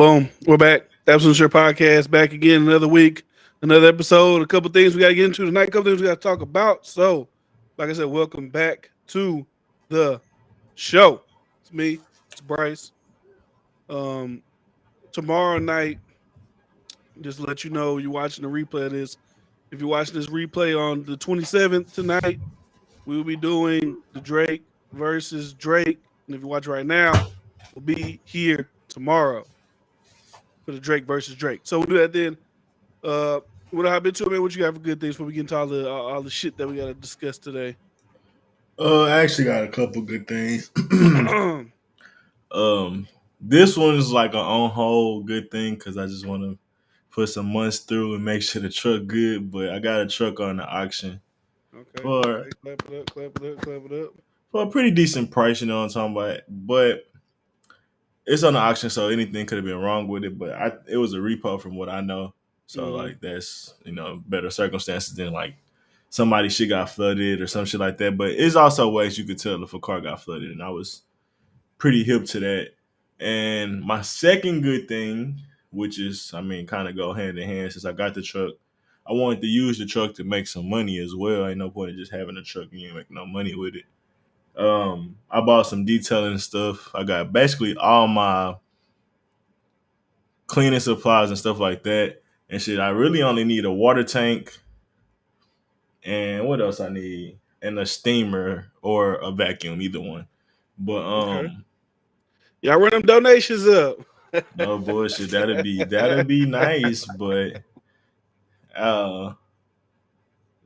Boom. We're back. Absolute Sure Podcast back again another week, another episode. A couple things we got to get into tonight. A couple things we got to talk about. So, like I said, welcome back to the show. It's me. It's Bryce. Um, Tomorrow night, just to let you know, you're watching the replay of this. If you're watching this replay on the 27th tonight, we will be doing the Drake versus Drake. And if you watch right now, we'll be here tomorrow for the Drake versus Drake. So we'll do that then. What have been to, man? What you got for good things before we get into all the shit that we got to discuss today? I actually got a couple good things. Okay. um, this one is like an on hold good thing because I just want to put some months through and make sure the truck good. But I got a truck on the auction for Okay. Clap it up. Clap it up. Clap it up. for a pretty decent price. You know what I'm talking about? But it's on the auction, so anything could have been wrong with it. But it was a repo from what I know. So Mm-hmm. like that's better circumstances than like somebody shit got flooded or some shit like that. But it's also ways you could tell if a car got flooded, and I was pretty hip to that. And my second good thing, which is, I mean, kind of go hand in hand since I got the truck, I wanted to use the truck to make some money as well. Ain't no point in just having a truck and you ain't making no money with it. I bought some detailing stuff. I got basically all my cleaning supplies and stuff like that. And shit, I really only need a water tank and what else I need? And a steamer or a vacuum, either one. But Okay. Y'all run them donations up. no bullshit. That'd be nice, but uh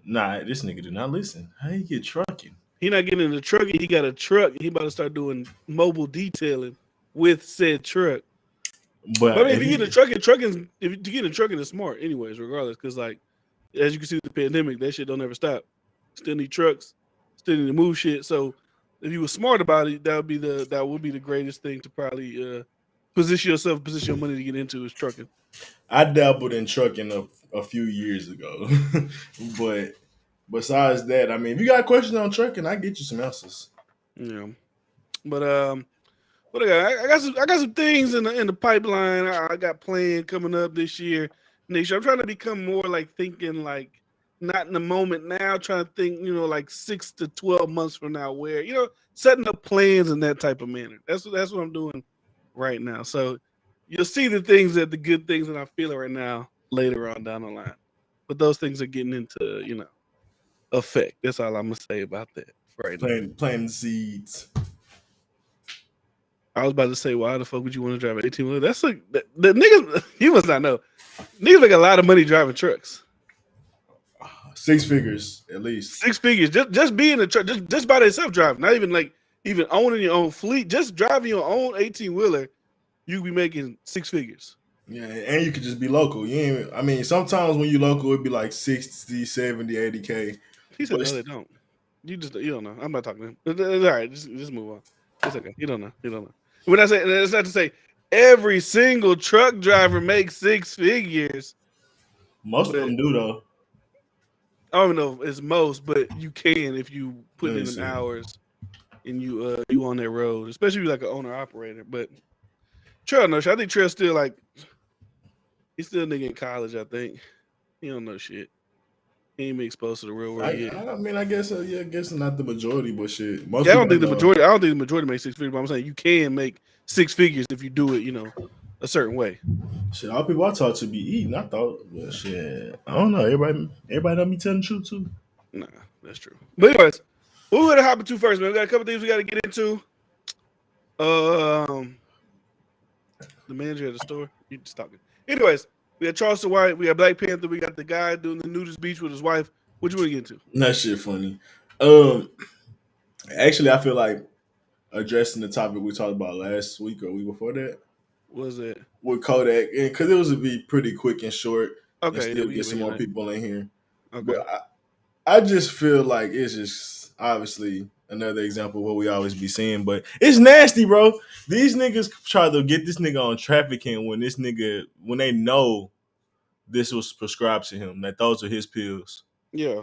nah, this nigga do not listen. How you get trucking? He not getting in the truck. He got a truck. He about to start doing mobile detailing with said truck. But I But mean, if if you get in he the trucking, if you get in the trucking, it's smart, anyways. Regardless, because like as you can see with the pandemic, that shit don't ever stop. Still need trucks. Still need to move shit. So if you were smart about it, that would be the greatest thing to probably position your money to get into is trucking. I dabbled in trucking a few years ago. But besides that, I mean, if you got questions on trucking, I get you some answers. Yeah. But what I got some things in the pipeline. I got planned coming up this year. Next year, I'm trying to become more like thinking like not in the moment now. Trying to think, like 6 to 12 months from now, where setting up plans in that type of manner. That's what I'm doing right now. So you'll see the good things that I'm feeling right now later on down the line. But those things are getting into effect. That's all I'm gonna say about that for right now. Planting seeds. I was about to say, why the fuck would you want to drive an 18-wheeler? That's like the niggas. You must not know. Niggas make a lot of money driving trucks. Six figures at least. 6 figures. Just being a truck, just by themselves driving. Not even like even owning your own fleet. Just driving your own 18-wheeler, you be making 6 figures. Yeah, and you could just be local. You ain't, I mean, sometimes when you local, it'd be like 60, 70, 80K. He said, But no, they don't. You don't know. I'm not talking to him. It's all right, just move on. It's okay. You don't know. You don't know. When I say, it's not to say every single truck driver makes 6 figures, most of but them do though. I don't know if it's most, but you can if you put Let me in them see. hours and you on that road, especially if you're like an owner operator. But Trail no shit. I think Trail still like he's still a nigga in college. I think he don't know shit. He ain't been exposed to the real world yet. I mean, I guess yeah, I guess not the majority, but shit, most Yeah, people I know. I don't think the majority makes 6 figures. But I'm saying you can make 6 figures if you do it, a certain way. Shit, all people I talk to be eating. I thought, well, shit, I don't know. Everybody don't be telling the truth too. Nah, that's true. But anyways, what we gonna hop into first, man? We got a couple things we got to get into. Um, the manager at the store. You just talking. Anyways, we got Charleston White. We got Black Panther. We got the guy doing the nudist beach with his wife. What you want to get into? That shit funny. Um, Actually, I feel like addressing the topic we talked about last week or week before that What was it? with Kodak, because it was to be pretty quick and short, and Okay, yeah, still we get get some more that. people in here. Okay. But I just feel like it's just obviously another example of what we always be seeing, but it's nasty, bro. These niggas try to get this nigga on trafficking when they know this was prescribed to him, that those are his pills. Yeah.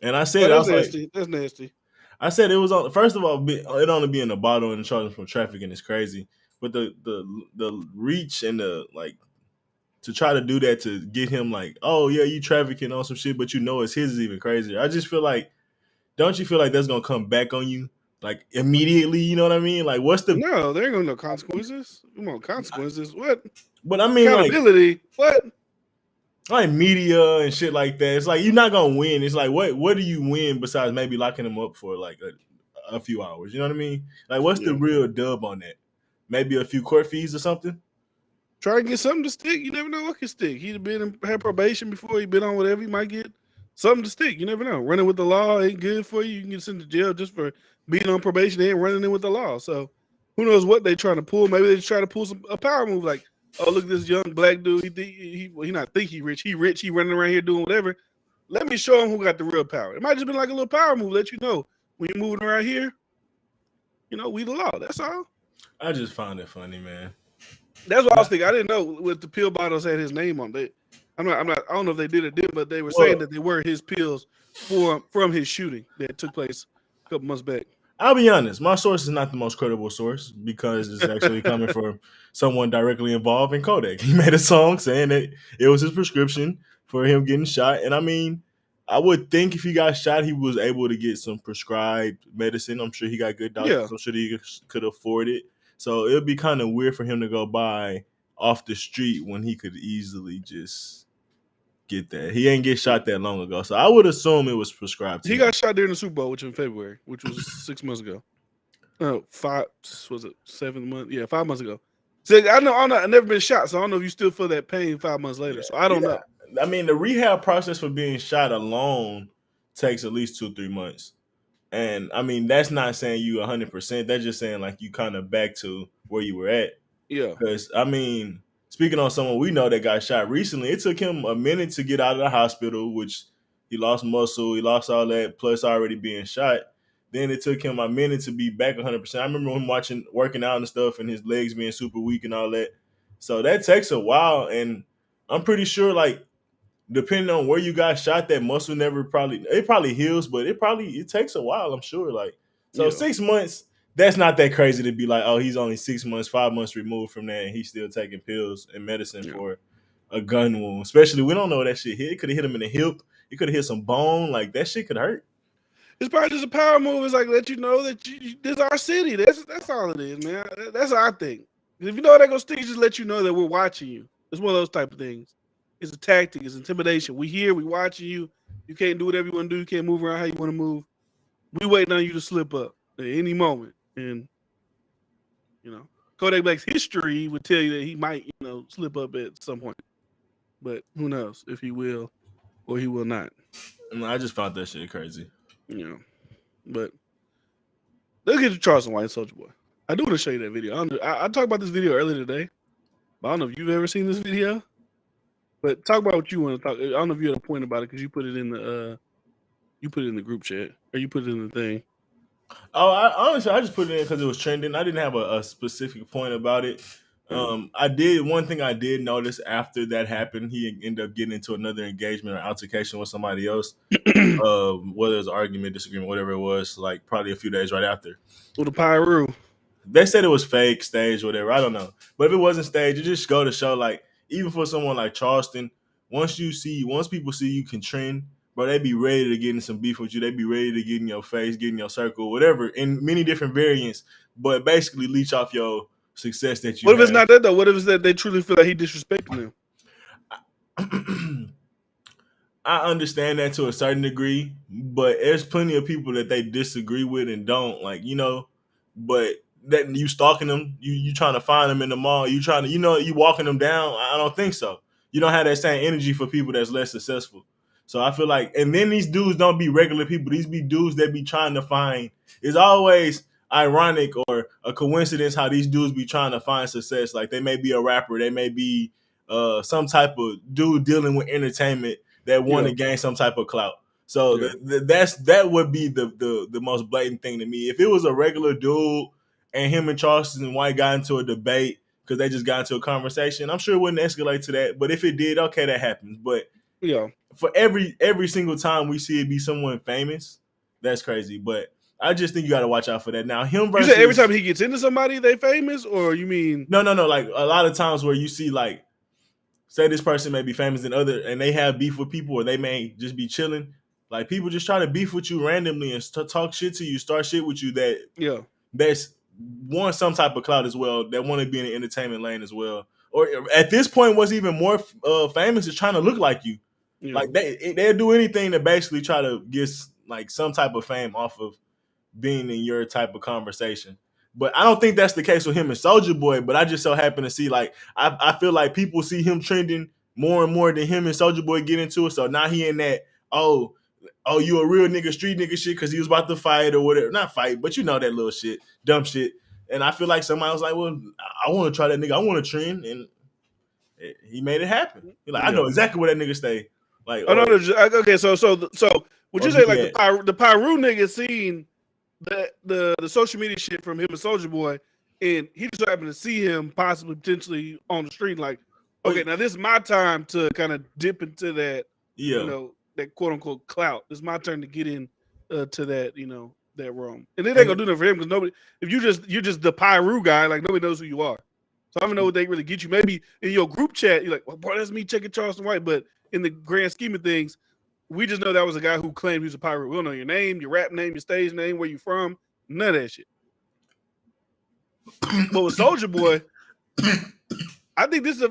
And I Oh, said, I that's was like, nasty. That's nasty. I said it was on. First of all, it only be in a bottle and charging for trafficking is crazy. but the reach and the like to try to do that to get him like, oh yeah, you trafficking on some shit, but you know it's his is even crazier. I just feel like, don't you feel like that's gonna come back on you like immediately? You know what I mean? Like, what's the? No, there ain't gonna be no consequences. Come on, consequences. What? But I mean, Accountability. What? like media and shit like that. It's like you're not gonna win. It's like what do you win besides maybe locking them up for like a few hours? You know what I mean? Like, what's the Yeah. real dub on that? Maybe a few court fees or something. Try to get something to stick. You never know what can stick. He'd had probation before. He been on whatever. He might get something to stick. You never know. Running with the law ain't good for you. You can get sent to jail just for being on probation and running in with the law. So who knows what they trying to pull? Maybe they try to pull a power move like, oh look, this young black dude. He not think he rich. He rich. He running around here doing whatever. Let me show him who got the real power. It might just been like a little power move. Let you know when you're moving around here. You know, we the law. That's all. I just found it funny, man. That's what I was thinking. I didn't know with the pill bottles had his name on it. I'm not. I don't know if they did or didn't, but they were saying that they were his pills from his shooting that took place a couple months back. I'll be honest, my source is not the most credible source because it's actually coming from someone directly involved in Kodak. He made a song saying that it was his prescription for him getting shot. And I mean, I would think if he got shot, he was able to get some prescribed medicine. I'm sure he got good doctors. Yeah, I'm sure he could afford it. So it would be kind of weird for him to go buy off the street when he could easily just get that. He ain't get shot that long ago. So I would assume it was prescribed to he him. got shot during the Super Bowl, which was in February, which was 6 months ago. Oh, 5 was it 7 months? Yeah, 5 months ago. So I've never been shot, so I don't know if you still feel that pain 5 months later. So I don't know. I mean, the rehab process for being shot alone takes at least 2-3 months. And I mean, that's not saying you 100%. That's just saying like you kind of back to where you were at. Yeah, Because I mean, speaking on someone we know that got shot recently, it took him a minute to get out of the hospital, which he lost muscle, he lost all that, plus already being shot. Then it took him a minute to be back 100%. I remember him working out and stuff, and his legs being super weak and all that. So that takes a while, and I'm pretty sure like depending on where you got shot, that muscle never probably heals, but it takes a while, I'm sure. Like, so yeah, 6 months, that's not that crazy to be like, oh, he's only 6 months, 5 months removed from that, and he's still taking pills and medicine yeah. for a gun wound. Especially, we don't know what that shit hit. It could have hit him in the hip. It could have hit some bone. Like that shit could hurt. It's probably just a power move. It's like let you know that this is our city. That's all it is, man. That's our thing. If you know they're gonna stick, just let you know that we're watching you. It's one of those type of things. It's a tactic. It's intimidation. We here. We watching you. You can't do whatever you want to do. You can't move around how you want to move. We waiting on you to slip up at any moment. And you know, Kodak Black's history would tell you that he might, slip up at some point. But who knows if he will or he will not. And I just found that shit crazy. You know, but let's get to Charleston White and Soulja Boy. I do want to show you that video. I talked about this video earlier today, but I don't know if you've ever seen this video. But talk about what you want to talk. I don't know if you had a point about it because you put it in the group chat or you put it in the thing. Oh, honestly, I just put it in because it was trending. I didn't have a specific point about it. I did one thing I did notice after that happened. He ended up getting into another engagement or altercation with somebody else. Whether it was an argument, disagreement, whatever it was, like probably a few days right after. With the Pyru. They said it was fake, stage, whatever. I don't know. But if it wasn't staged, it just go to show, like, even for someone like Charleston, once people see you can trend, bro, they be ready to get in some beef with you. They be ready to get in your face, get in your circle, whatever, in many different variants, but basically leech off your success that you What if it's have. not that though? What if it's that they truly feel like he disrespecting them? I understand that to a certain degree, but there's plenty of people that they disagree with and don't like, but that you stalking them, you trying to find them in the mall, you trying to, you walking them down. I don't think so. You don't have that same energy for people that's less successful. So I feel like, and then these dudes don't be regular people. These be dudes that be trying to find. It's always ironic or a coincidence how these dudes be trying to find success. Like they may be a rapper, they may be some type of dude dealing with entertainment that want to gain some type of clout. So that would be the most blatant thing to me. If it was a regular dude and him and Charleston White got into a debate because they just got into a conversation, I'm sure it wouldn't escalate to that. But if it did, okay, that happens. But for every single time we see it be someone famous, that's crazy. But I just think you got to watch out for that. Now, him You versus said every time he gets into somebody, they famous, or you mean no. Like a lot of times where you see like, say this person may be famous and they have beef with people, or they may just be chilling. Like people just try to beef with you randomly and talk shit to you, start shit with you that's want some type of clout as well, that want to be in the entertainment lane as well, or at this point what's even more famous is trying to look like you. Yeah. Like they'll do anything to basically try to get like some type of fame off of being in your type of conversation. But I don't think that's the case with him and Soulja Boy. But I just so happen to see, like, I feel like people see him trending more and more than him and Soulja Boy get into it. So now he in that, oh, you a real nigga, street nigga shit because he was about to fight or whatever. Not fight, but you know that little shit, dumb shit. And I feel like somebody was like, well, I want to try that nigga. I want to trend. And he made it happen. He like, I know exactly where that nigga stay. Like, oh no, okay, so would you say like the Pyru nigga seen the social media shit from him and Soulja Boy, and he just happened to see him possibly potentially on the street, like, okay, now this is my time to kind of dip into that, you know, that quote unquote clout. It's my turn to get in to that, you know, that realm. And it ain't gonna do nothing for him because nobody, if you're just the Pyru guy, like nobody knows who you are. So I don't know what they really get you. Maybe in your group chat, you're like, well, boy, that's me checking Charleston White. But in the grand scheme of things, we just know that was a guy who claimed he was a pirate. We don't know your name, your rap name, your stage name, where you from, none of that shit. But with Soulja Boy, I think this is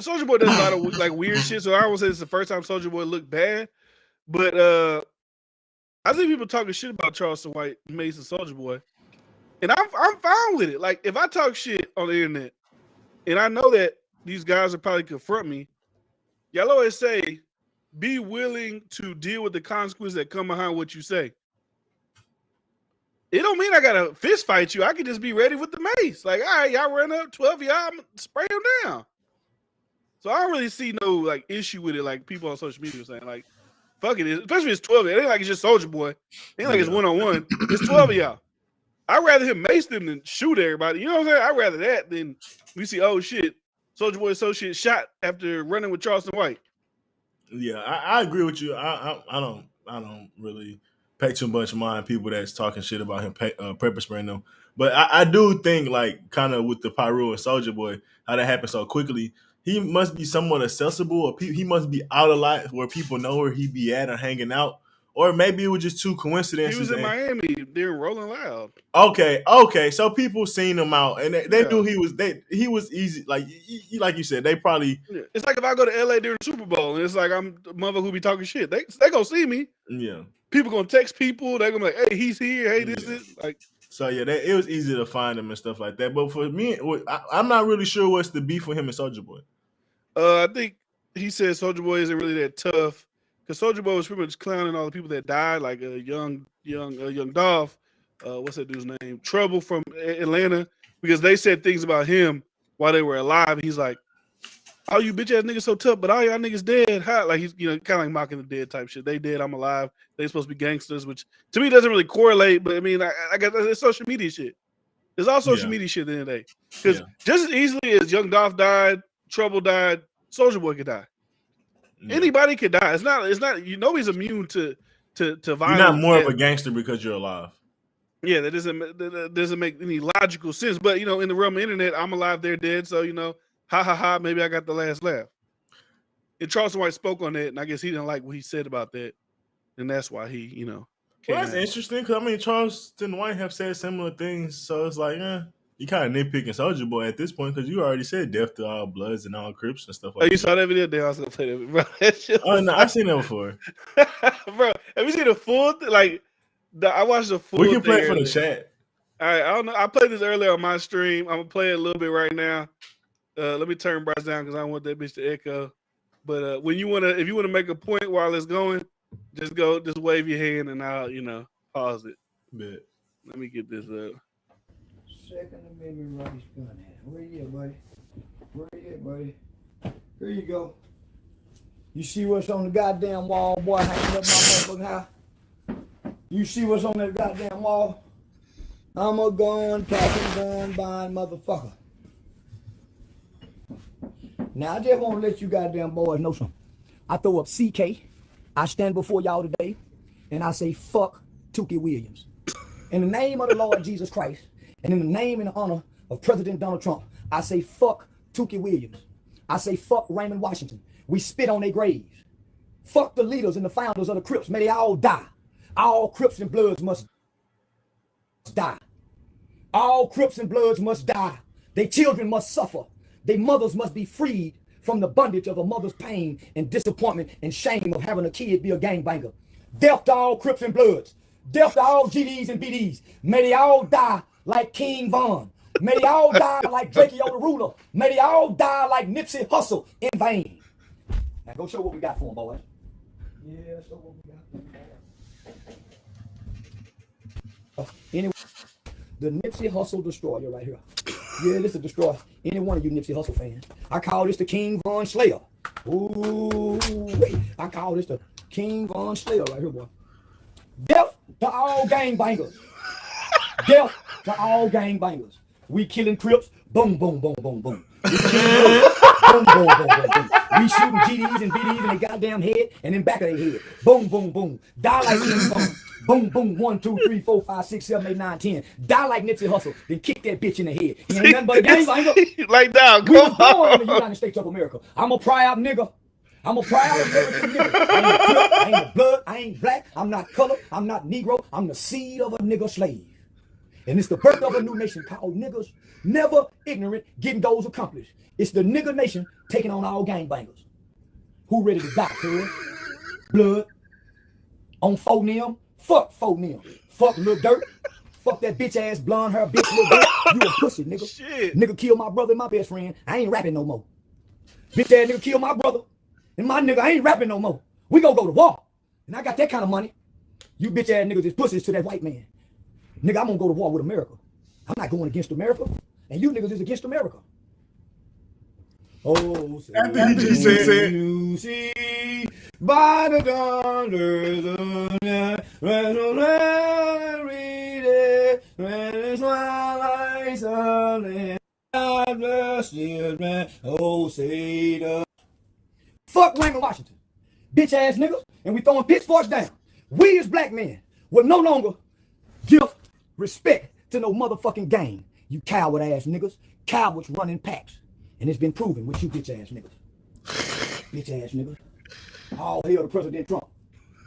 Soulja Boy does a lot of like weird shit. So I don't say this is the first time Soulja Boy looked bad, but I see people talking shit about Charleston White, Mason, Soulja Boy, and I'm fine with it. Like if I talk shit on the internet, and I know that these guys will probably confront me, y'all always say, be willing to deal with the consequences that come behind what you say. It don't mean I gotta fist fight you. I can just be ready with the mace. Like, all right, y'all run up 12 of y'all, I'm gonna spray them down. So I don't really see no like issue with it, like people on social media saying, like, fuck it, especially if it's 12 of y'all. It ain't like it's just Soulja Boy. It ain't like it's one-on-one. It's 12 of y'all. I'd rather him mace them than shoot everybody. You know what I'm saying? I'd rather that than we see, oh shit, Soulja Boy associate shot after running with Charleston White. Yeah, I agree with you. I don't really pay too much mind people that's talking shit about him pepper spraying them. But I do think like kind of with the Pyru and Soulja Boy, how that happened so quickly. He must be somewhat accessible, or he must be out a lot where people know where he be at or hanging out. Or maybe it was just two coincidences. He was in Miami during Rolling Loud. Okay. So people seen him out, and they knew he was easy. Like you said, they probably. Yeah. It's like if I go to LA during the Super Bowl, and it's like I'm the mother who be talking shit. They gonna see me. Yeah. People gonna text people. They gonna be like, "Hey, he's here. Hey, this is like." So yeah, it was easy to find him and stuff like that. But for me, I'm not really sure what's the beef for him and Soulja Boy. I think he said Soulja Boy isn't really that tough because Soulja Boy was pretty much clowning all the people that died, like young Dolph. What's that dude's name? Trouble from Atlanta, because they said things about him while they were alive. He's like, "Oh, you bitch ass niggas so tough, but all y'all niggas dead." How? Like he's kind of like mocking the dead type shit. They dead, I'm alive. They supposed to be gangsters, which to me doesn't really correlate. But I mean, I guess it's social media shit. It's all social media shit at the end of the day. Because just as easily as Young Dolph died, Trouble died, Soulja Boy could die. Yeah. Anybody could die. It's not. Nobody's immune to violence. You're not more of a gangster because you're alive. Yeah, that doesn't make any logical sense. But in the realm of the internet, I'm alive, they're dead. So ha ha ha. Maybe I got the last laugh. And Charleston White spoke on that, and I guess he didn't like what he said about that, and that's why he Well, that's interesting because I mean Charleston White have said similar things, so it's like, you kind of nitpicking Soulja Boy at this point because you already said death to all Bloods and all Crips and stuff like that. You saw that video? They also played it, bro. Oh no, I've seen that before. Bro, have you seen the full I watched the full. We can play it for the chat. All right, I don't know. I played this earlier on my stream. I'm gonna play it a little bit right now. Let me turn Bryce down because I don't want that bitch to echo. But if you wanna make a point while it's going, just wave your hand and I'll pause it. Bet. Let me get this up. Second Amendment rights gun hand. Where you at, buddy? Where you at, buddy? Here you go. You see what's on the goddamn wall, boy, hanging up my motherfucking house? You see what's on that goddamn wall? I'm a gun packing, gun buying motherfucker. Now I just want to let you goddamn boys know something. I throw up CK. I stand before y'all today, and I say fuck Tookie Williams. In the name of the Lord Jesus Christ, and in the name and the honor of President Donald Trump, I say fuck Tookie Williams. I say fuck Raymond Washington. We spit on their graves. Fuck the leaders and the founders of the Crips. May they all die. All Crips and Bloods must die. All Crips and Bloods must die. Their children must suffer. Their mothers must be freed from the bondage of a mother's pain and disappointment and shame of having a kid be a gangbanger. Death to all Crips and Bloods. Death to all GDs and BDs. May they all die like King Von. May they all die like Drakey the Ruler. May they all die like Nipsey Hussle in vain. Now go show what we got for them, boys. Yeah, show what we got for them. Anyway, the Nipsey Hussle Destroyer right here. Yeah, this is a destroyer. Any one of you Nipsey Hussle fans. I call this the King Von Slayer. Ooh, wait. I call this the King Von Slayer right here, boy. Death to all gangbangers. Death to all gangbangers. We killing Crips. Boom, boom, boom, boom, boom. We killing boom, boom, boom, boom, boom. We shooting GDs and BDs in their goddamn head and in back of their head. Boom, boom, boom. Die like King Von. Boom, boom, 1, 2, 3, 4, 5, 6, 7, 8, 9, 10. Die like Nipsey Hussle, then kick that bitch in the head. He ain't nothing but a gangbanger. Like that, We was born in the United States of America. I'm a proud nigga. I'm a proud American nigga. I ain't a Crip, I ain't a blood, I ain't black, I'm not color, I'm not Negro, I'm the seed of a nigga slave. And it's the birth of a new nation called niggas, never ignorant, getting goals accomplished. It's the nigga nation taking on all gangbangers. Who ready to die, cuz? Blood. On 4 Nim. Fuck 4 Nim. Fuck Lil Dirt. Fuck that bitch ass blonde hair bitch Lil Dirt. You a pussy, nigga. Shit. Nigga killed my brother and my best friend. I ain't rapping no more. Bitch ass nigga killed my brother and my nigga. I ain't rapping no more. We gonna go to war. And I got that kind of money. You bitch ass niggas is pussies to that white man. Nigga, I'm gonna go to war with America. I'm not going against America. And you niggas is against America. Oh, say you see by the dawners of night, when the land read it, when the twilight silent, God bless you, man. Oh, say the fuck Raymond Washington, bitch ass niggas, and we throwing pitchforks down. We as black men will no longer give respect to no motherfucking gang. You coward ass niggas, cowards running packs. And it's been proven with you bitch ass niggas. Bitch ass niggas. All hail to President Trump.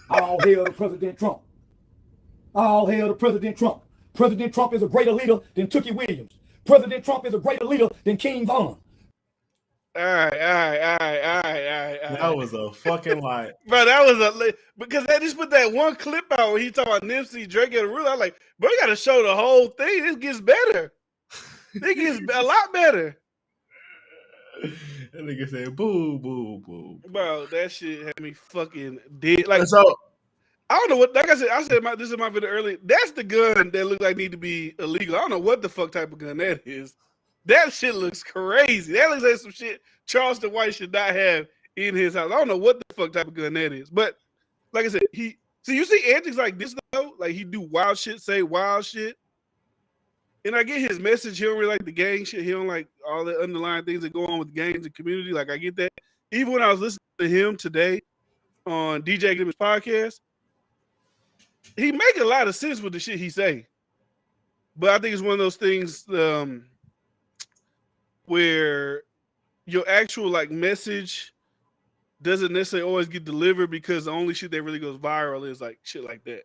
All hail to President Trump. All hail to President Trump. President Trump is a greater leader than Tookie Williams. President Trump is a greater leader than King Von. All right. That was a fucking lie. Bro, that was because they just put that one clip out where he talking about Nipsey, Drake, and the Ruler. I'm like, bro, you gotta show the whole thing. This gets better. It gets a lot better. That nigga said, boo, boo, boo. Bro, that shit had me fucking dead. Like, So, I don't know what. Like I said, this is my video earlier. That's the gun that looks like need to be illegal. I don't know what the fuck type of gun that is. That shit looks crazy. That looks like some shit Charleston White should not have in his house. I don't know what the fuck type of gun that is. But like I said, you see antics like this though. Like he do wild shit, say wild shit. And I get his message. He don't really like the gang shit. He don't like all the underlying things that go on with gangs and community. Like I get that. Even when I was listening to him today on DJ Gibbons' podcast, he make a lot of sense with the shit he say. But I think it's one of those things where your actual like message doesn't necessarily always get delivered because the only shit that really goes viral is like shit like that.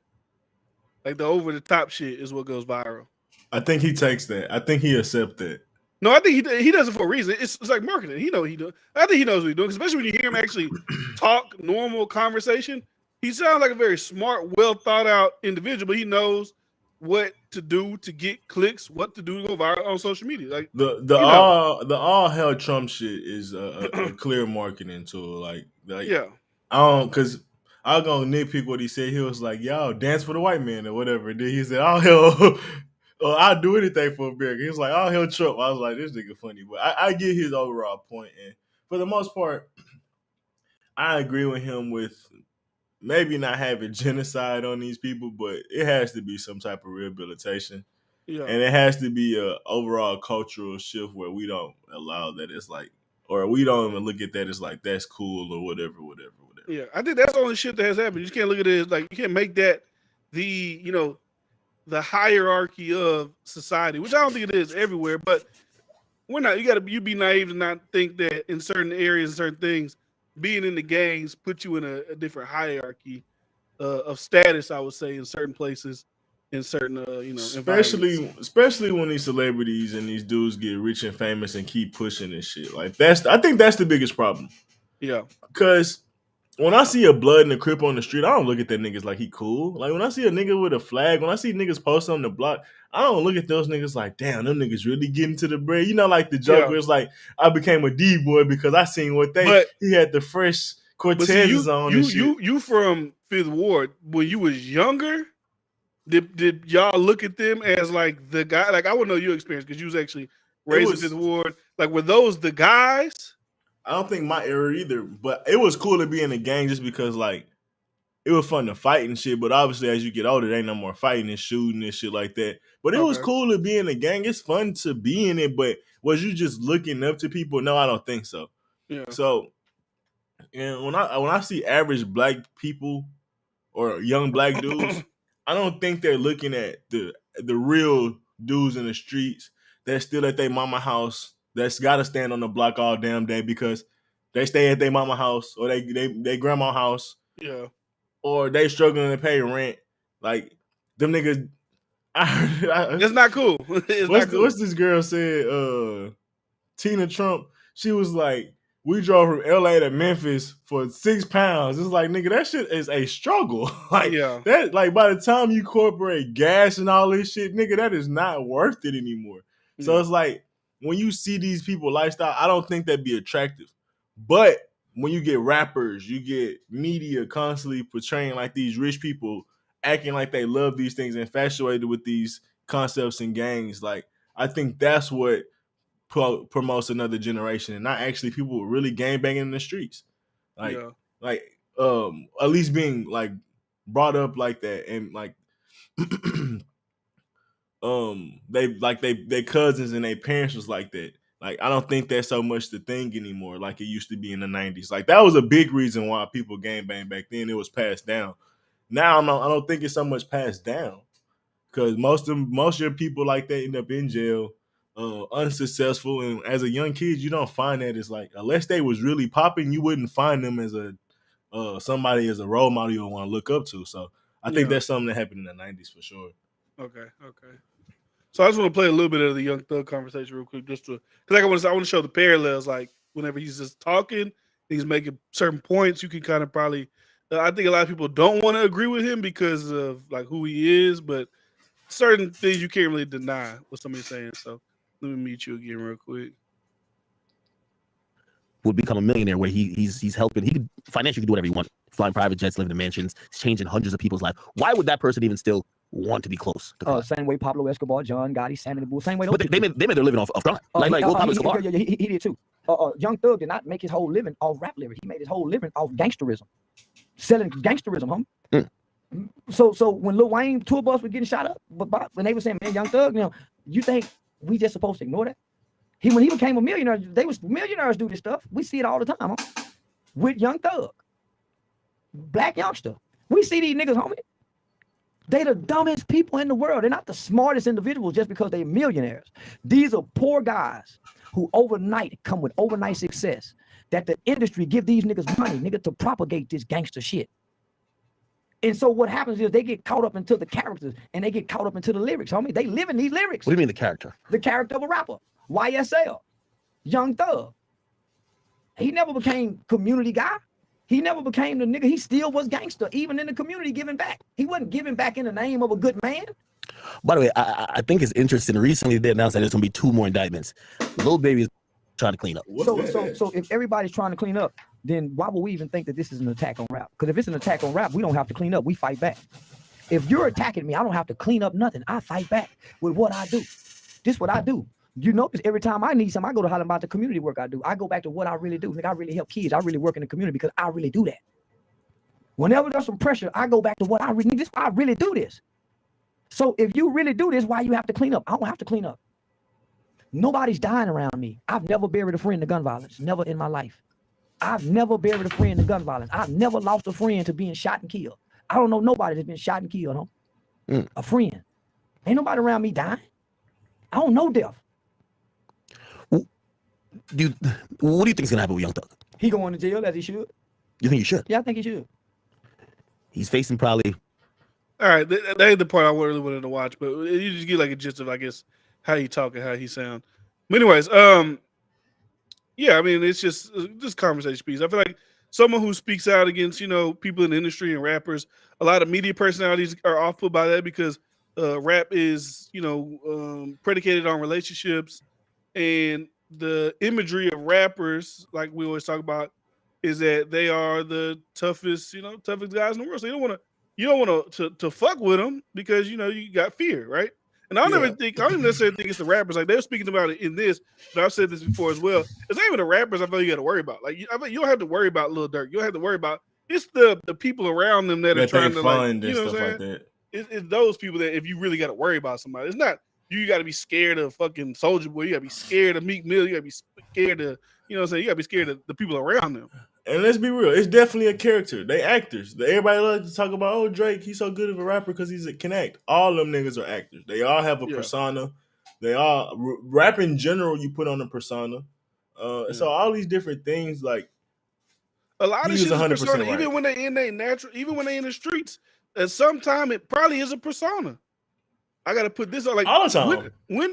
Like the over the top shit is what goes viral. I think he takes that. I think he accepts that. No, I think he does it for a reason. It's like marketing. He know he does. I think he knows what he's doing, especially when you hear him actually talk normal conversation. He sounds like a very smart, well thought out individual, but he knows what to do to get clicks, what to do to go viral on social media. Like the all hell Trump shit is a clear marketing tool. Like yeah, I don't because I'm gonna nitpick what he said. He was like, "Y'all dance for the white man" or whatever. And then he said, "All hell." I'll do anything for America. He was like, "Oh, he'll Trump." I was like, "This nigga funny," but I get his overall point, and for the most part, I agree with him with maybe not having genocide on these people, but it has to be some type of rehabilitation, and it has to be a overall cultural shift where we don't allow that it's like, or we don't even look at that as like that's cool or whatever. Yeah, I think that's the only shit that has happened. You just can't look at it as like you can't make that the the hierarchy of society, which I don't think it is everywhere, but we're not. You be naive to not think that in certain areas, certain things, being in the gangs put you in a different hierarchy of status. I would say in certain places, in certain environments. Especially when these celebrities and these dudes get rich and famous and keep pushing this shit. Like I think that's the biggest problem. Yeah, because when I see a blood and a crip on the street, I don't look at that niggas like he cool. Like when I see a nigga with a flag, when I see niggas post on the block, I don't look at those niggas like, damn, them niggas really getting to the bread. You know, like the joke where it's like, I became a D boy because I seen what he had the fresh Cortezes on and shit. You from Fifth Ward when you was younger. Did y'all look at them as like the guy? Like I want to know your experience because you was actually raised in Fifth Ward. Like were those the guys? I don't think my era either, but it was cool to be in a gang just because like it was fun to fight and shit. But obviously, as you get older, there ain't no more fighting and shooting and shit like that. But it was cool to be in a gang. It's fun to be in it. But was you just looking up to people? No, I don't think so. Yeah. So, and when I see average black people or young black dudes, I don't think they're looking at the real dudes in the streets that's still at their mama house. That's got to stand on the block all damn day because they stay at their mama house or they grandma house. Yeah. Or they struggling to pay rent. Like them niggas. It's not cool. What's this girl said? Tina Trump. She was like, we drove from LA to Memphis for 6 pounds. It's like, nigga, that shit is a struggle. Like that. Like by the time you incorporate gas and all this shit, nigga, that is not worth it anymore. So it's like when you see these people lifestyle, I don't think that'd be attractive. But when you get rappers, you get media constantly portraying like these rich people acting like they love these things, infatuated with these concepts and gangs. Like I think that's what promotes another generation, and not actually people really gang banging in the streets. Like at least being like brought up like that, and like they cousins and their parents was like that. Like, I don't think that's so much the thing anymore like it used to be in the 90s. Like, that was a big reason why people gang bang back then. It was passed down. Now, I don't think it's so much passed down because most of your people like that end up in jail, unsuccessful. And as a young kid, you don't find that it's like, unless they was really popping, you wouldn't find them as somebody as a role model you want to look up to. So I think that's something that happened in the 90s for sure. Okay. So I just want to play a little bit of the Young Thug conversation real quick, just to because I want to show the parallels. Like whenever he's just talking, he's making certain points. You can kind of probably, I think a lot of people don't want to agree with him because of like who he is, but certain things you can't really deny what somebody's saying. So let me meet you again real quick. Would become a millionaire where he's helping. He could financially do whatever he wants, flying private jets, living in mansions, changing hundreds of people's lives. Why would that person even still want to be close to same way Pablo Escobar, John Gotti, Sammy the Bull, same way. But they made their living off crime. Like Pablo Escobar. Yeah, he did too. Young Thug did not make his whole living off rap lyrics. He made his whole living off gangsterism, selling gangsterism, homie. So when Lil Wayne tour bus was getting shot up, but when they were saying, man, Young Thug, you think we just supposed to ignore that? When he became a millionaire, millionaires do this stuff. We see it all the time, with Young Thug, black youngster. We see these niggas, homie. They the dumbest people in the world. They're not the smartest individuals just because they're millionaires. These are poor guys who overnight come with overnight success. That the industry give these niggas money, to propagate this gangster shit. And so what happens is they get caught up into the characters and they get caught up into the lyrics, homie. They live in these lyrics. What do you mean the character? The character of a rapper. YSL. Young Thug. He never became community guy. He never became the nigga. He still was gangster, even in the community, giving back. He wasn't giving back in the name of a good man. By the way, I think it's interesting. Recently, they announced that there's going to be 2 more indictments. Lil Baby is trying to clean up. So if everybody's trying to clean up, then why would we even think that this is an attack on rap? Because if it's an attack on rap, we don't have to clean up. We fight back. If you're attacking me, I don't have to clean up nothing. I fight back with what I do. This is what I do. You notice every time I need something, I go to holler about the community work I do. I go back to what I really do. Like, I really help kids. I really work in the community because I really do that. Whenever there's some pressure, I go back to what I really need. I really do this. So if you really do this, why you have to clean up? I don't have to clean up. Nobody's dying around me. I've never buried a friend to gun violence. Never in my life. I've never buried a friend to gun violence. I've never lost a friend to being shot and killed. I don't know nobody that's been shot and killed, A friend. Ain't nobody around me dying. I don't know death. What do you think is gonna happen with Young Thug? He going to jail as he should. You think he should? Yeah, I think he should. He's facing probably. All right, that ain't the part I really wanted to watch, but you just get like a gist of, I guess, how he talk and how he sound. But anyways, yeah, I mean, it's just conversation piece. I feel like someone who speaks out against, people in the industry and rappers, a lot of media personalities are off put by that because rap is, predicated on relationships, and the imagery of rappers, like we always talk about, is that they are the toughest, toughest guys in the world. So you don't want to fuck with them because you got fear, right? And I don't even necessarily think it's the rappers. Like, they're speaking about it in this, but I've said this before as well. It's not even the rappers I feel you got to worry about. Like, I mean, you don't have to worry about Lil Durk. You don't have to worry about, it's the people around them that are trying to, like, and stuff like that. It's those people that, if you really got to worry about somebody, it's not you got to be scared of fucking Soulja Boy. You got to be scared of Meek Mill. You got to be scared of, you know what I'm saying? You got to be scared of the people around them. And let's be real, it's definitely a character. They actors. Everybody loves to talk about, oh, Drake, he's so good of a rapper because he's a connect. All them niggas are actors. They all have a persona. They all rap in general. You put on a persona. So all these different things, like, a lot of shit is persona. Right. Even when they in their natural, even when they in the streets, at some time it probably is a persona. I gotta put this on, like, all the time. When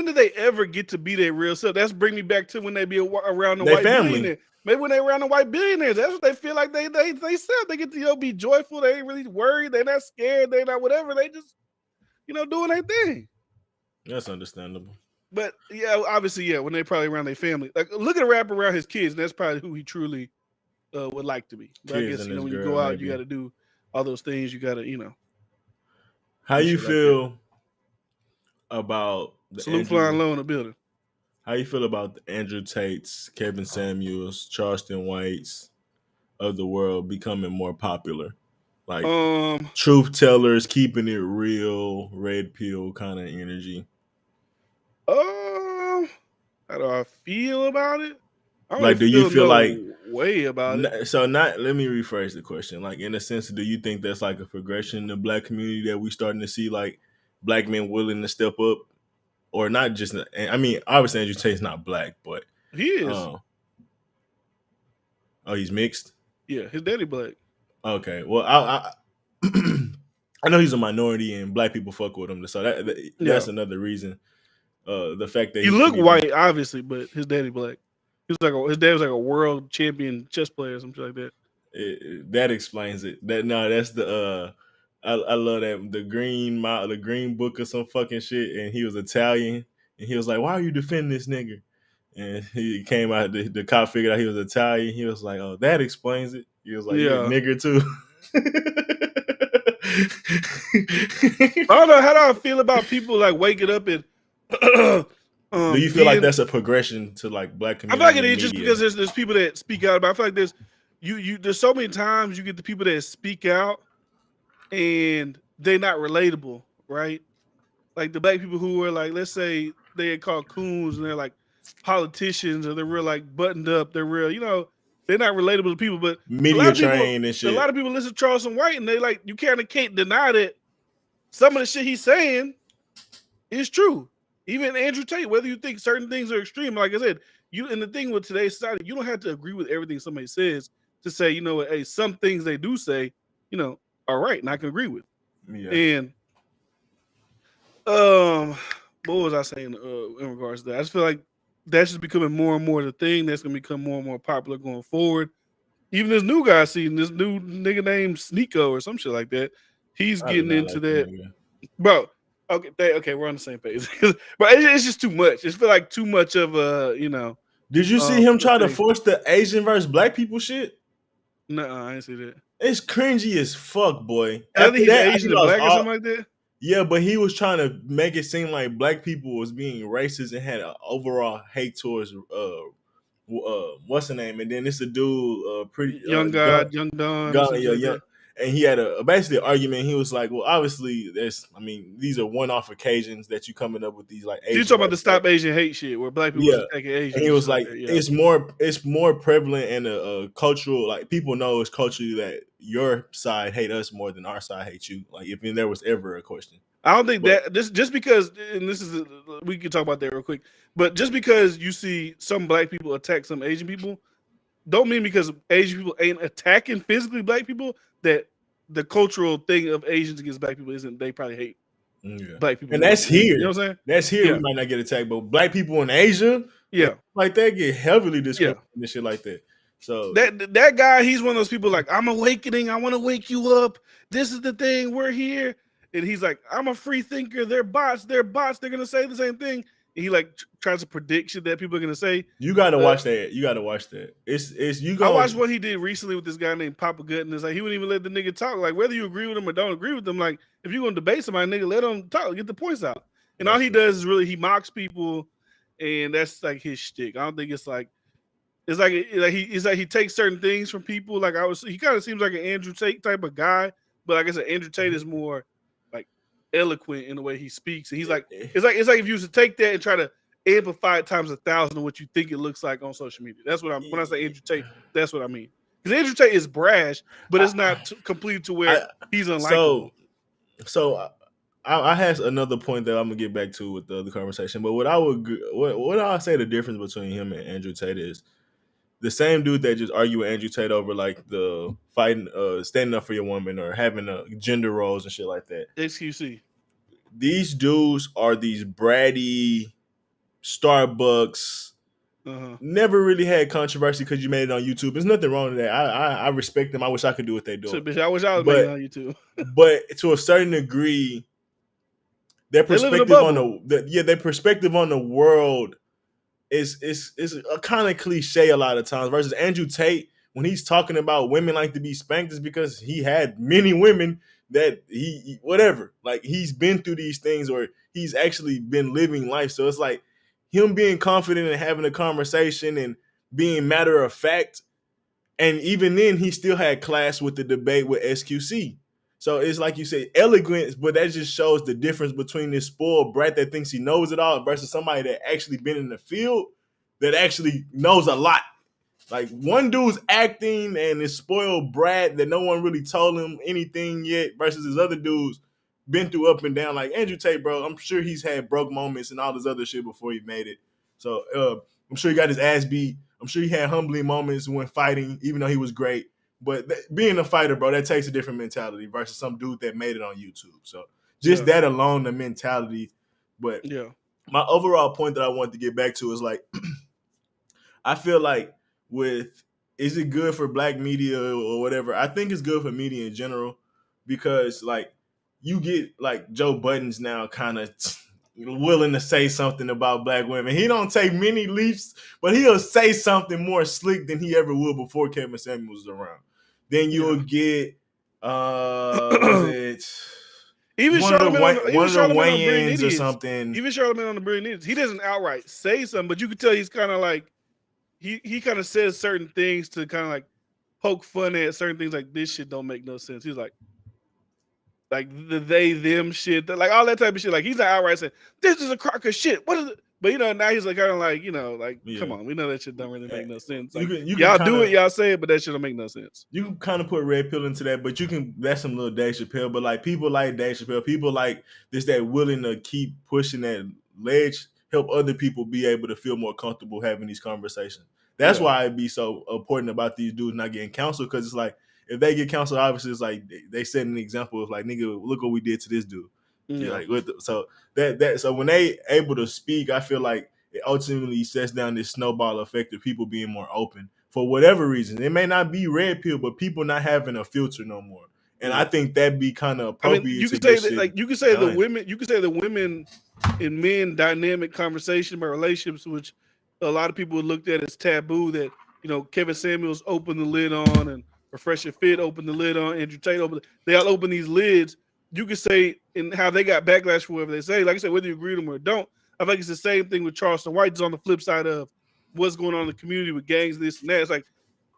did they ever get to be their real self? That's bring me back to when they be around the they white family. billionaire. Maybe when they around the white billionaires, that's what they feel like they said. They get to be joyful. They ain't really worried. They're not scared. They're not whatever. They just doing their thing. That's understandable. But yeah, obviously, when they probably around their family. Like, look at a rapper around his kids, and that's probably who he truly would like to be. But I guess when you go out, you got to do all those things. You got to How you feel about the Salute Flying Low in the building? How you feel about the Andrew Tates, Kevin Samuels, Charleston Whites of the world becoming more popular? Like, truth tellers, keeping it real, red pill kind of energy. How do I feel about it? I don't like, do you feel like way about it? So, let me rephrase the question. Like, in a sense, do you think that's like a progression in the black community that we starting to see, like, black men willing to step up? Or not just, I mean, obviously Andrew Tate's not black, but he is. Oh, he's mixed? Yeah, his daddy black. Okay, well, I know he's a minority and black people fuck with him, so that's another reason. The fact that he look white, obviously, but his daddy black. His dad was like a world champion chess player or something like that. That explains it. That's the I love that the green book or some fucking shit, and he was Italian, and he was like, "Why are you defending this nigga?" And he came out. The cop figured out he was Italian. He was like, "Oh, that explains it." He was like, "You're a nigger too." I don't know. How do I feel about people like waking up and? Do you feel like that's a progression to like black community? I feel like it is just because there's people that speak out about. I feel like there's so many times you get the people that speak out and they're not relatable, right? Like the black people who are like, let's say they get called coons and they're like politicians or they're real like buttoned up, they're real, they're not relatable to people. But media trained and shit. A lot of people listen to Charleston White and they like, you can't deny that some of the shit he's saying is true. Even Andrew Tate, whether you think certain things are extreme, like I said, and the thing with today's society, you don't have to agree with everything somebody says to say, hey, some things they do say, are right, and I can agree with. Yeah. And what was I saying in regards to that? I just feel like that's just becoming more and more the thing that's gonna become more and more popular going forward. Even this new guy, this new nigga named Sneeko or some shit like that, he's getting into that, bro. Okay, we're on the same page. But it's just too much. It feel like too much of a, Did you see him try to force the Asian versus black people shit? No, I didn't see that. It's cringy as fuck, boy. I think he's Asian and black or something like that. Yeah, but he was trying to make it seem like black people was being racist and had an overall hate towards what's the name? And then it's a dude, Young Don. Yeah. and he had a basically an argument. He was like, well, obviously these are one-off occasions that you coming up with these like You Asian talking about the rights. Stop Asian Hate shit, where black people was Yeah. attacking Asians. And he was like, that, yeah. it's more prevalent in a cultural, like people know it's culturally that your side hate us more than our side hate you. Like if there was ever a question. I don't think that this just because, and this is we can talk about that real quick, but just because you see some black people attack some Asian people, don't mean because Asian people ain't attacking physically black people that the cultural thing of Asians against black people isn't. They probably hate black people, and that's here. You know what I'm saying? That's here. Yeah. We might not get attacked, but black people in Asia, Yeah, like that get heavily discriminated and shit like that. So that guy, he's one of those people like, I'm awakening. I want to wake you up. This is the thing. We're here. And he's like, I'm a free thinker. They're bots. They're bots. They're gonna say the same thing. And he like tries to predict shit that people are gonna say. You gotta watch that. You gotta watch that. It's you. I watched what he did recently with this guy named Papa Gut, and it's like he wouldn't even let the nigga talk. Like whether you agree with him or don't agree with him, like if you're gonna debate somebody, nigga, let him talk, get the points out. And all he does is really he mocks people, and that's like his shtick. I don't think it's like he takes certain things from people. Like he kind of seems like an Andrew Tate type of guy, but like I said, Andrew Tate is more like eloquent in the way he speaks. And he's like, it's like if you was to take that and try to amplify it times 1,000 of what you think it looks like on social media. That's what when I say Andrew Tate, that's what I mean. Because Andrew Tate is brash, but it's not complete to where he's unlikable. So I have another point that I'm gonna get back to with the other conversation. But what I say the difference between him and Andrew Tate is the same dude that just argue with Andrew Tate over like the fighting, standing up for your woman or having gender roles and shit like that. XQC. These dudes are these bratty Starbucks. Never really had controversy because you made it on YouTube. There's nothing wrong with that. I respect them. I wish I could do what they do. So, bitch, I wish I was making it on YouTube. But to a certain degree, their perspective on their perspective on the world is a kind of cliche a lot of times. Versus Andrew Tate, when he's talking about women like to be spanked, is because he had many women that he whatever. Like he's been through these things or he's actually been living life. So it's like him being confident and having a conversation and being matter of fact. And even then, he still had class with the debate with SQC. So it's like you say, elegance, but that just shows the difference between this spoiled brat that thinks he knows it all versus somebody that actually been in the field that actually knows a lot. Like one dude's acting and this spoiled brat that no one really told him anything yet versus his other dudes been through up and down. Like Andrew Tate, bro, I'm sure he's had broke moments and all this other shit before he made it. So I'm sure he got his ass beat. I'm sure he had humbling moments when fighting, even though he was great. But being a fighter, bro, that takes a different mentality versus some dude that made it on YouTube. So just that alone, the mentality. But my overall point that I wanted to get back to is like, I feel like is it good for black media or whatever? I think it's good for media in general because like you get like Joe Budden's now kind of willing to say something about black women. He don't take many leaps, but he'll say something more slick than he ever would before Kevin Samuels was around. Then you'll get was it even one of the Wayans or something. Even Charlamagne on the Brilliant Idiots, he doesn't outright say something, but you can tell he's kind of like he kind of says certain things to kind of like poke fun at certain things. Like this shit don't make no sense. He's like the they them shit, like all that type of shit. Like he's not outright saying this is a crock of shit. What is it? But now he's like kind of like come on, we know that shit don't really make no sense. Like, y'all do it, y'all say it, but that shit don't make no sense. You can kind of put red pill into that, but that's some little Dave Chappelle. But like people like Dave Chappelle, people like this that willing to keep pushing that ledge, help other people be able to feel more comfortable having these conversations. That's why it'd be so important about these dudes not getting counseled, because it's like if they get counseled, obviously it's like they set an example of like, nigga, look what we did to this dude. Like so when they able to speak, I feel like it ultimately sets down this snowball effect of people being more open for whatever reason. It may not be red pill, but people not having a filter no more. And I think that'd be kind of appropriate. You could say that, like you could say the women and men dynamic conversation about relationships, which a lot of people looked at as taboo. That Kevin Samuels opened the lid on, and Refresher Fit opened the lid on, Andrew Tate they all open these lids. You could say in how they got backlash for whatever they say. Like I said, whether you agree with them or don't, I think it's the same thing with Charleston White. It's on the flip side of what's going on in the community with gangs, this and that. It's like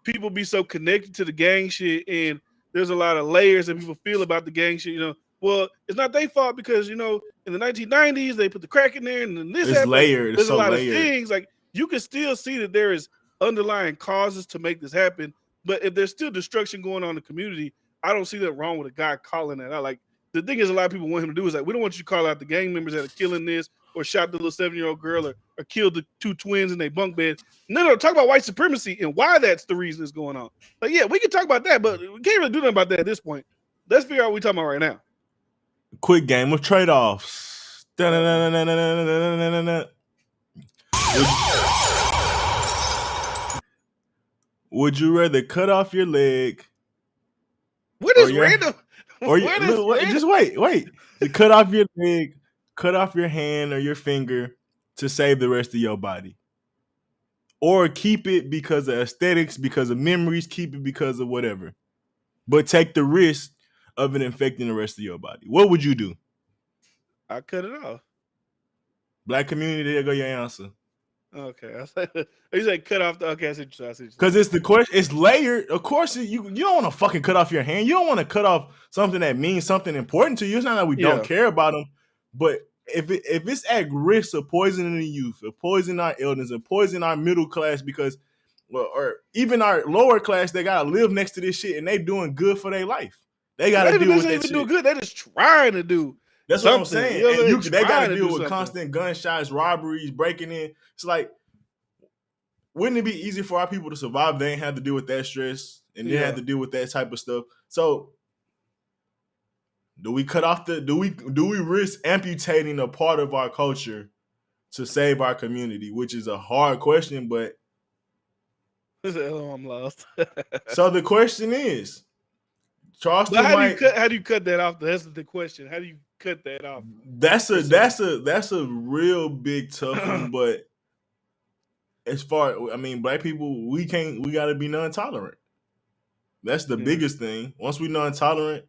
people be so connected to the gang shit, and there's a lot of layers that people feel about the gang shit. You know, well, it's not their fault because you know in the 1990s they put the crack in there and then this It's happened. layered. It's There's so a lot layered. of things like you can still see that there is underlying causes to make this happen. But if there's still destruction going on in the community, I don't see that wrong with a guy calling that out. Like the thing is, a lot of people want him to do is like, we don't want you to call out the gang members that are killing this or shot the little 7-year-old girl or killed the 2 twins in their bunk bed. No, talk about white supremacy and why that's the reason it's going on. Like, yeah, we can talk about that, but we can't really do nothing about that at this point. Let's figure out what we're talking about right now. Quick game of trade-offs. Would you rather cut off your leg? What is random? Just wait. You cut off your leg, cut off your hand or your finger to save the rest of your body. Or keep it because of aesthetics, because of memories, keep it because of whatever. But take the risk of it infecting the rest of your body. What would you do? I cut it off. Black community, there go your answer. Okay. You say cut off the okay, I see what you're saying. Because it's the question, it's layered. Of course, you don't want to fucking cut off your hand. You don't want to cut off something that means something important to you. It's not that we don't care about them, but if it's at risk of poisoning the youth, of poisoning our elders, of poisoning our middle class, because or even our lower class, they gotta live next to this shit and they doing good for their life. They gotta deal with that shit. Doing good. They're just trying to do. That's what I'm saying. You know, and they gotta deal with constant gunshots, robberies, breaking in. It's like, wouldn't it be easy for our people to survive? They ain't have to deal with that stress and they have to deal with that type of stuff. So do we cut off do we risk amputating a part of our culture to save our community? Which is a hard question, but I'm lost. So the question is, Charleston, how do you cut that off? That's the question. How do you cut that off? That's a real big tough one, but as far, I mean, black people, we gotta be non-tolerant. That's the biggest thing. Once we non-tolerant,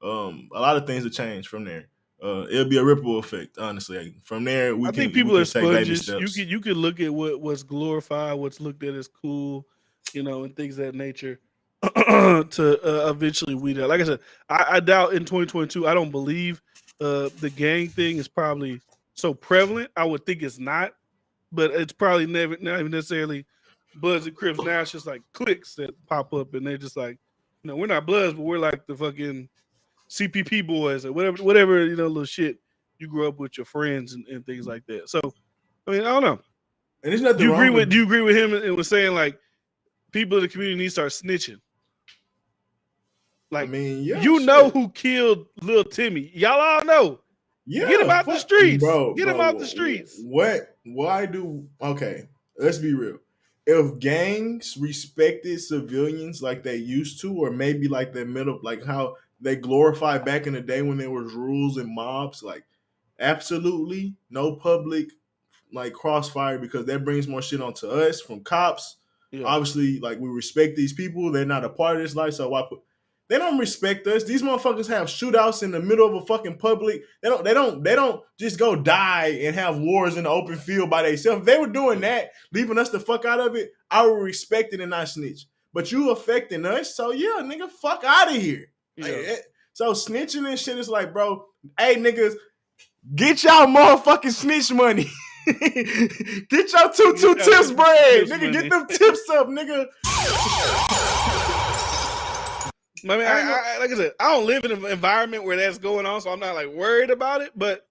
a lot of things will change from there. It'll be a ripple effect, honestly. From there, I think people are sponges. You can look at what's glorified, what's looked at as cool, you know, and things of that nature to eventually weed out. Like I said, I doubt in 2022, I don't believe the gang thing is probably so prevalent. I would think it's not, but it's probably not even necessarily Bloods and Crips. Now it's just like cliques that pop up and they're just like, you know, we're not Bloods, but we're like the fucking CPP boys or whatever, you know, little shit you grew up with your friends and things like that. So, I mean, I don't know. And there's nothing do you agree with him and was saying like people in the community need to start snitching? Like, I mean, you know who killed Lil Timmy. Y'all all know. Yeah, get him out the streets. Get him out the streets. Okay, let's be real. If gangs respected civilians like they used to, or maybe like that middle, like how they glorified back in the day when there was rules and mobs, like absolutely no public like crossfire, because that brings more shit onto us from cops. Yeah. Obviously, like, we respect these people. They're not a part of this life, so why put? They don't respect us. These motherfuckers have shootouts in the middle of a fucking public. They don't just go die and have wars in the open field by themselves. If they were doing that, leaving us the fuck out of it, I would respect it and not snitch. But you affecting us, so yeah, nigga, fuck out of here. Yeah. Like, so snitching and shit is like, bro, hey niggas, get y'all motherfucking snitch money. Get your 2 tips bread, nigga. Money. Get them tips up, nigga. I mean, like I said, I don't live in an environment where that's going on, so I'm not like worried about it. But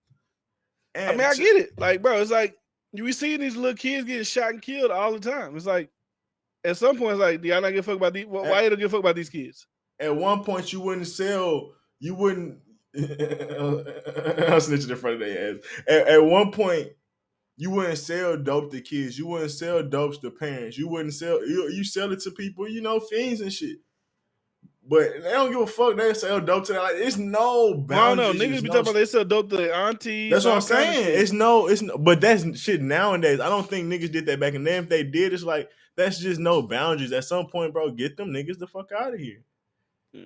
I mean, I get it. Like, bro, it's like we see these little kids getting shot and killed all the time. It's like at some point, it's like, do y'all not give a fuck about these? Why you don't give a fuck about these kids? At one point, you wouldn't. I'm snitching in front of their ass. At one point, you wouldn't sell dope to kids. You wouldn't sell dopes to parents. You wouldn't sell. You sell it to people, you know, fiends and shit. But they don't give a fuck. They sell dope to them. Like, it's no boundaries. I don't know. Niggas be talking about they sell dope to their aunties. That's what I'm saying. But that's shit nowadays. I don't think niggas did that back in then. If they did, it's like, that's just no boundaries. At some point, bro, get them niggas the fuck out of here. Yeah.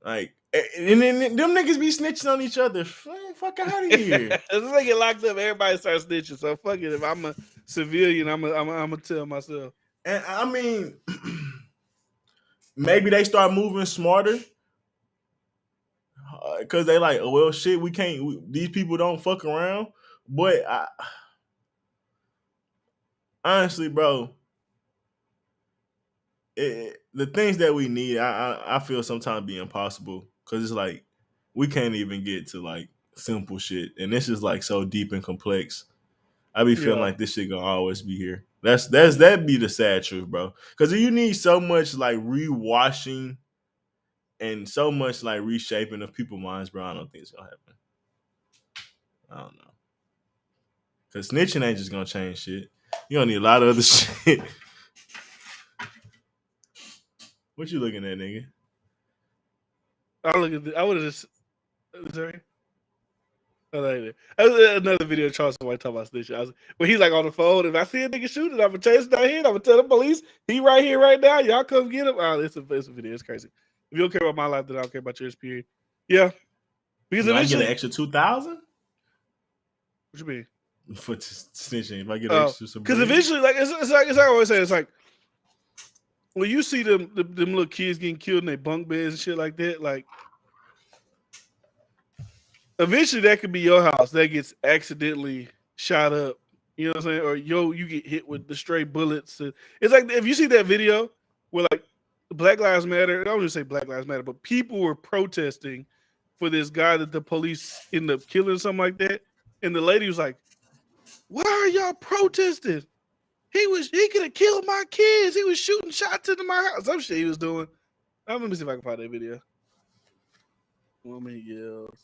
Like, and then them niggas be snitching on each other. Fuck out of here. As soon as they get locked up, everybody starts snitching. So fuck it. If I'm a civilian, I'm gonna tell myself. And I mean, maybe they start moving smarter because they like, oh, well, shit, we can't. These people don't fuck around. But honestly, bro, the things that we need, I feel sometimes be impossible because it's like we can't even get to like simple shit, and this is like so deep and complex. I be feeling Yeah. like this shit gonna always be here. That'd be the sad truth, bro. Because you need so much like rewashing and so much like reshaping of people's minds, bro. I don't think it's gonna happen. I don't know. Because snitching ain't just gonna change shit. You gonna need a lot of other shit. What you looking at, nigga? I would have just. Sorry. I like it. Another video of Charles White talking about snitching. When he's like on the phone, if I see a nigga shooting, I'm gonna chase him down here. I'm gonna tell the police he right here, right now. Y'all come get him. Oh, it's a video. It's crazy. If you don't care about my life, then I don't care about yours. Period. Yeah, because Do I get eventually, an extra 2,000 what you mean? for snitching? If I get an Oh, extra, because eventually, like it's like I always say, it's like when you see them little kids getting killed in their bunk beds and shit like that, like. Eventually, that could be your house that gets accidentally shot up. You know what I'm saying? Or you get hit with the stray bullets. It's like if you see that video where like Black Lives Matter. I don't even say Black Lives Matter, but people were protesting for this guy that the police ended up killing, something like that. And the lady was like, "Why are y'all protesting? He could have killed my kids. He was shooting shots into my house. Some shit he was doing." Let me see if I can find that video. Woman yells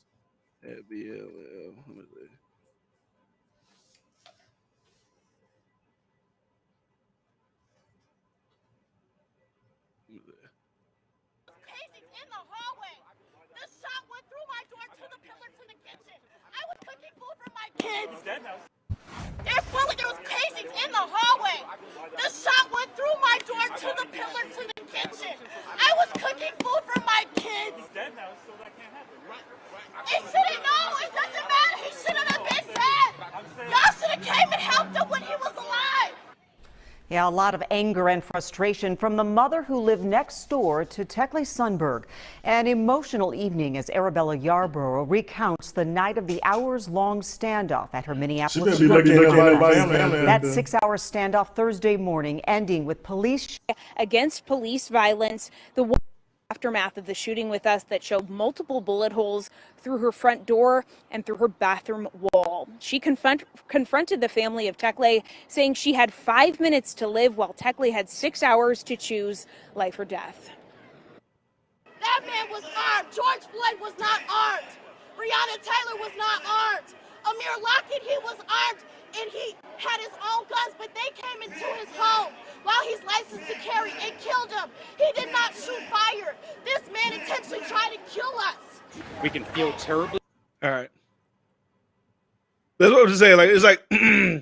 at BLL. Let me see. Casey's in the hallway. The shot went through my door to the pillar to the kitchen. I was cooking food for my kids. There was Casey's in the hallway. The shot went through my door to the pillar to the kitchen. I was cooking food for my kids. He's dead now, so that can't happen. It shouldn't know. It doesn't matter. He shouldn't have been dead. Y'all should have came and helped him when he was alive. Yeah, a lot of anger and frustration from the mother who lived next door to Teckley Sundberg. An emotional evening as Arabella Yarborough recounts the night of the hours-long standoff at her Minneapolis She church. That family. 6-hour standoff Thursday morning ending with police against police violence. The aftermath of the shooting with us that showed multiple bullet holes through her front door and through her bathroom wall. She confronted the family of Teckley, saying she had 5 minutes to live while Teckley had 6 hours to choose life or death. That man was armed. George Floyd was not armed. Breonna Taylor was not armed. Amir Lockett, he was armed and he had his own guns, but they came into his home while he's licensed to carry and killed him. He did not shoot fire. This man intentionally tried to kill us. We can feel terribly. All right. That's what I'm just saying. Like it's like I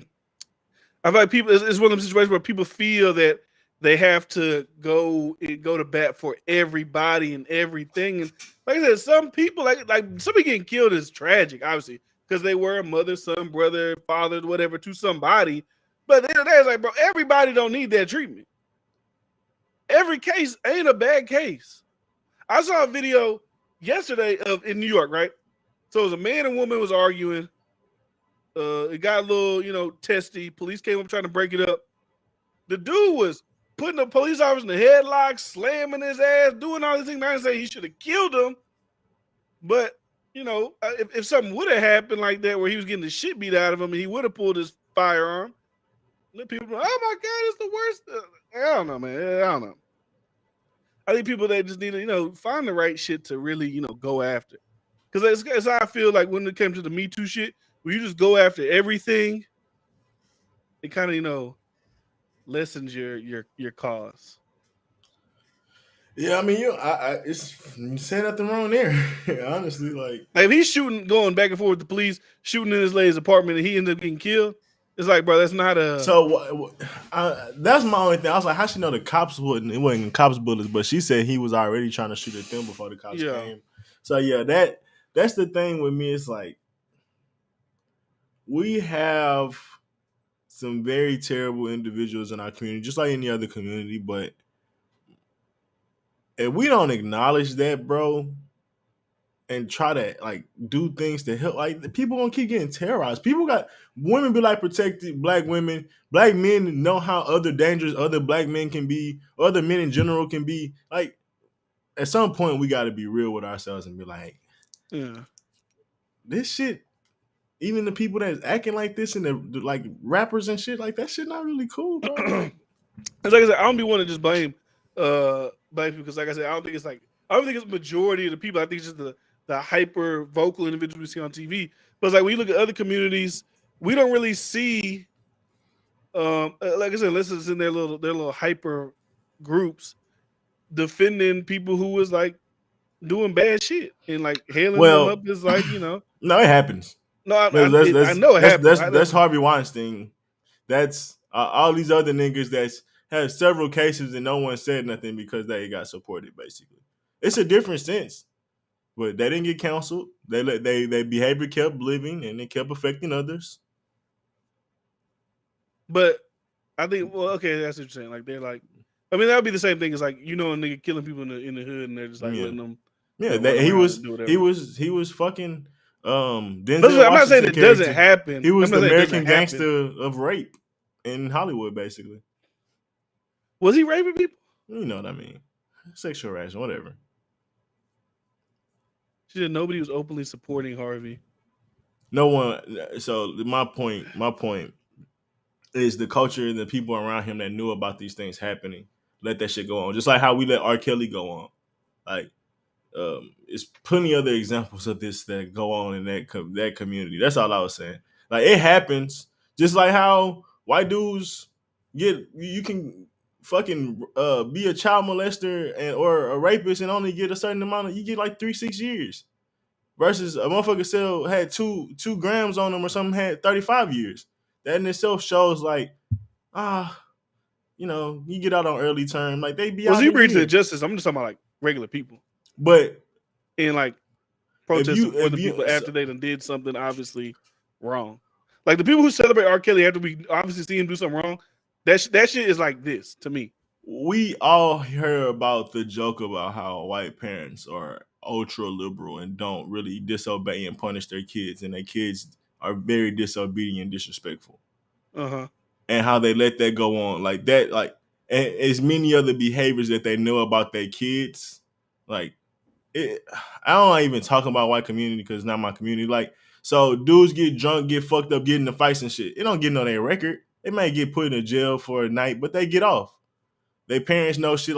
feel like people. It's one of those situations where people feel that they have to go to bat for everybody and everything. And like I said, some people like somebody getting killed is tragic, obviously, because they were a mother, son, brother, father, whatever to somebody. But at the end of the day, it's like, bro, everybody don't need that treatment. Every case ain't a bad case. I saw a video yesterday in New York, right? So it was a man and woman was arguing. It got a little, testy. Police came up trying to break it up. The dude was putting the police officer in the headlock, slamming his ass, doing all these things. I didn't say he should have killed him, but if something would have happened like that, where he was getting the shit beat out of him, and he would have pulled his firearm, let people know, oh my God, it's the worst. I don't know, man. I don't know. I think people they just need to, find the right shit to really, go after. Because that's how I feel like when it came to the Me Too shit, where you just go after everything, it kind of, lessens your cause. Yeah, I mean, you say nothing wrong there. Honestly, like if he's going back and forth with the police, shooting in his lady's apartment, and he ended up getting killed, it's like, bro, that's not a. So that's my only thing. I was like, how she know the cops wouldn't? It wasn't cops bullets, but she said he was already trying to shoot at them before the cops came. So yeah, that's the thing with me. It's like we have some very terrible individuals in our community, just like any other community, but if we don't acknowledge that, bro, and try to like do things to help, like people gonna keep getting terrorized. People got women be like protected, black women, black men know how other dangerous other black men can be, other men in general can be. Like at some point we got to be real with ourselves and be like, Yeah. this shit. Even the people that's acting like this and the like rappers and shit, like that shit not really cool, bro. Like, It's like I said, I don't be wanting to just blame black people because, like I said, I don't think it's majority of the people. I think it's just the hyper vocal individuals we see on TV. But it's like when you look at other communities, we don't really see, like I said, unless it's in their little hyper groups defending people who was like doing bad shit and like hailing them well, up as like no, it happens. no, I That's know it happened. that's Harvey Weinstein. That's all these other niggas that's had several cases and no one said nothing because they got supported. Basically, it's a different sense, but they didn't get counseled. Their behavior kept living and it kept affecting others. But I think, well, okay, that's what you're saying. Like they're like, I mean, that would be the same thing as like a nigga killing people in the hood, and they're just like letting them. Yeah, run he around and do whatever. he was fucking Denzel But I'm not saying Washington it doesn't character. happen. He was I'm the not saying it doesn't American happen. gangster of rape in Hollywood, basically. Was he raping people? You know what I mean? Sexual harassment, whatever. She said nobody was openly supporting Harvey. No one. So my point is the culture and the people around him that knew about these things happening let that shit go on. Just like how we let R. Kelly go on. Like, it's plenty other examples of this that go on in that community. That's all I was saying. Like it happens. Just like how white dudes you can fucking be a child molester or a rapist and only get a certain amount of, you get like 3-6 years. Versus a motherfucker had two grams on him or something had 35 years. That in itself shows like, you get out on early term. Like they be Well, out you in bring to the years. justice. I'm just talking about like regular people But and like protesting for the if you- people after they done did something obviously wrong. Like the people who celebrate R. Kelly after we obviously see him do something wrong. That shit is like this to me. we all hear about the joke about how white parents are ultra liberal and don't really disobey and punish their kids, and their kids are very disobedient and disrespectful. Uh-huh. And how they let that go on like that, like, and as many other behaviors that they know about their kids. Like I don't even talk about white community because it's not my community. Like, so dudes get drunk, get fucked up, get into fights and shit. It don't get on their record. They may get put in a jail for a night, but they get off. Their parents know shit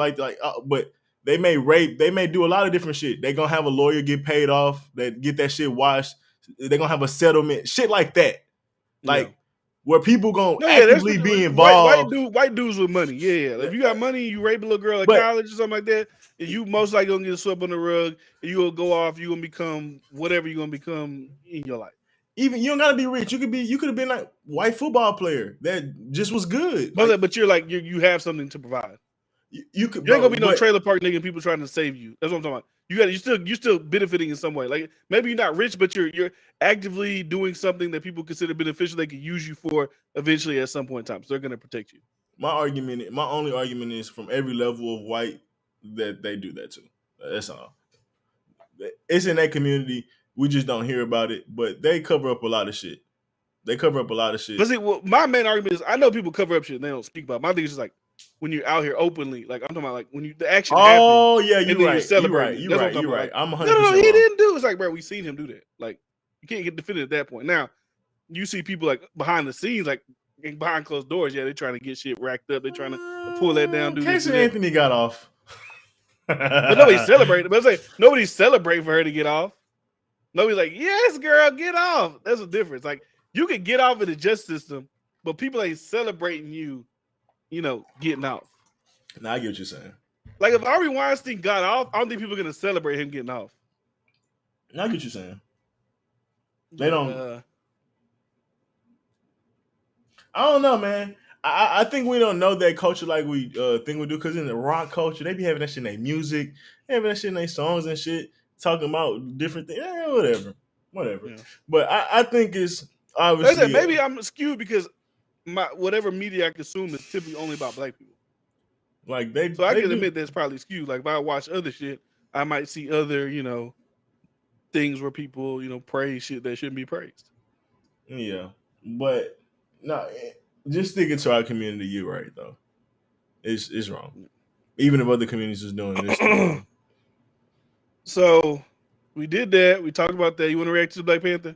but they may rape. They may do a lot of different shit. They gonna have a lawyer get paid off. That get that shit washed. They gonna have a settlement. Shit like that. Like where people gonna actively be involved. White dudes with money. Yeah. If you got money, you rape a little girl at college or something like that, and you most likely gonna get swept on the rug, and you gonna go off. You gonna become whatever you're gonna become in your life. Even you don't gotta be rich. You could have been like white football player that just was good. But you're like you have something to provide. You ain't gonna be no trailer park nigga and people trying to save you. That's what I'm talking about. You still benefiting in some way. Like maybe you're not rich, but you're actively doing something that people consider beneficial. They could use you for eventually at some point in time. So they're gonna protect you. My only argument is from every level of white that they do that too. That's all. It's in that community. We just don't hear about it, but they cover up a lot of shit. But see, my main argument is I know people cover up shit and they don't speak about it. My thing is just like when you're out here openly, like I'm talking about like when the action happens. Oh yeah, you're right. You're right. I'm 100%. No, he didn't do it. It's like, bro, we seen him do that. Like you can't get defended at that point. Now you see people like behind the scenes, like behind closed doors. Yeah, they're trying to get shit racked up. They're trying to pull that down. Casey Anthony got off. But nobody celebrated. But it's like nobody celebrated for her to get off. Nobody's like, yes, girl, get off. That's the difference. Like you can get off in the justice system, but people ain't celebrating you, getting off. Nah, I get what you're saying. Like if Harvey Weinstein got off, I don't think people are gonna celebrate him getting off. Nah, I get what you're saying. They don't. I don't know, man. I think we don't know that culture like we think we do, because in the rock culture, they be having that shit in their music, having that shit in their songs and shit, talking about different things. Whatever. Yeah. But I think it's obviously maybe I'm skewed because my whatever media I consume is typically only about black people. Like they So I they can do. admit that's probably skewed. Like if I watch other shit, I might see other, things where people, praise shit that shouldn't be praised. Yeah, but no, just sticking to our community. You're right though. It's wrong. Even if other communities is doing it, it's still wrong. So we did that. We talked about that. You want to react to the Black Panther?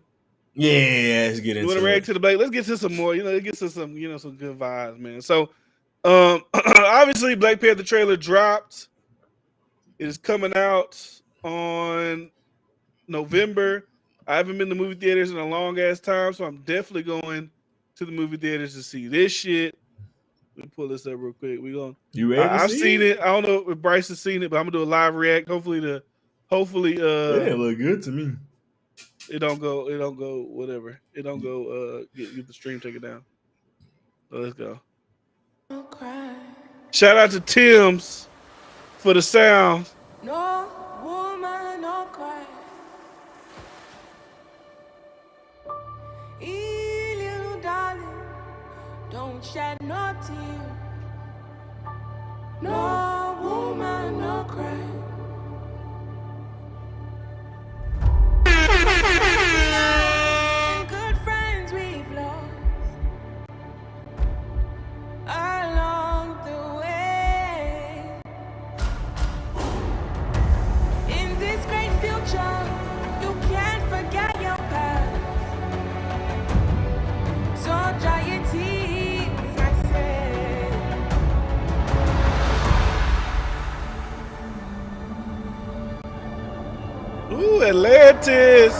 Yeah, let's get You want to into react it. to the Black? Let's get to some more. It gets to some, some good vibes, man. So, obviously, Black Panther trailer dropped. It is coming out on November. I haven't been to movie theaters in a long ass time, so I'm definitely going to the movie theaters to see this shit. Let me pull this up real quick. You ready to I've see seen it? it. I don't know if Bryce has seen it, but I'm gonna do a live react. Hopefully, It didn't look good to me. it don't go whatever. It don't go get the stream taken down. So let's go. Shout out to Tim's for the sound. No woman, no cry. Little darling, don't shed no tear. No woman, no cry. Good friends we've lost along the way. In this great future, you can't forget your past. So dry your tears, I say. Ooh, Atlantis.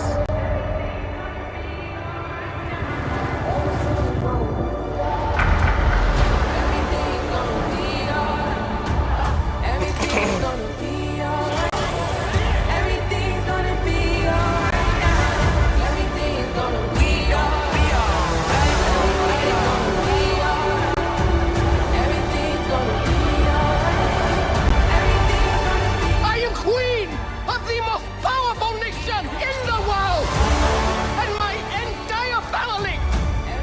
Everything's gonna be alright. Everything's gonna be alright now. Everything's gonna be alright. Everything's gonna be alright. Everything's gonna be. I am queen of the most powerful nation in the world, and my entire family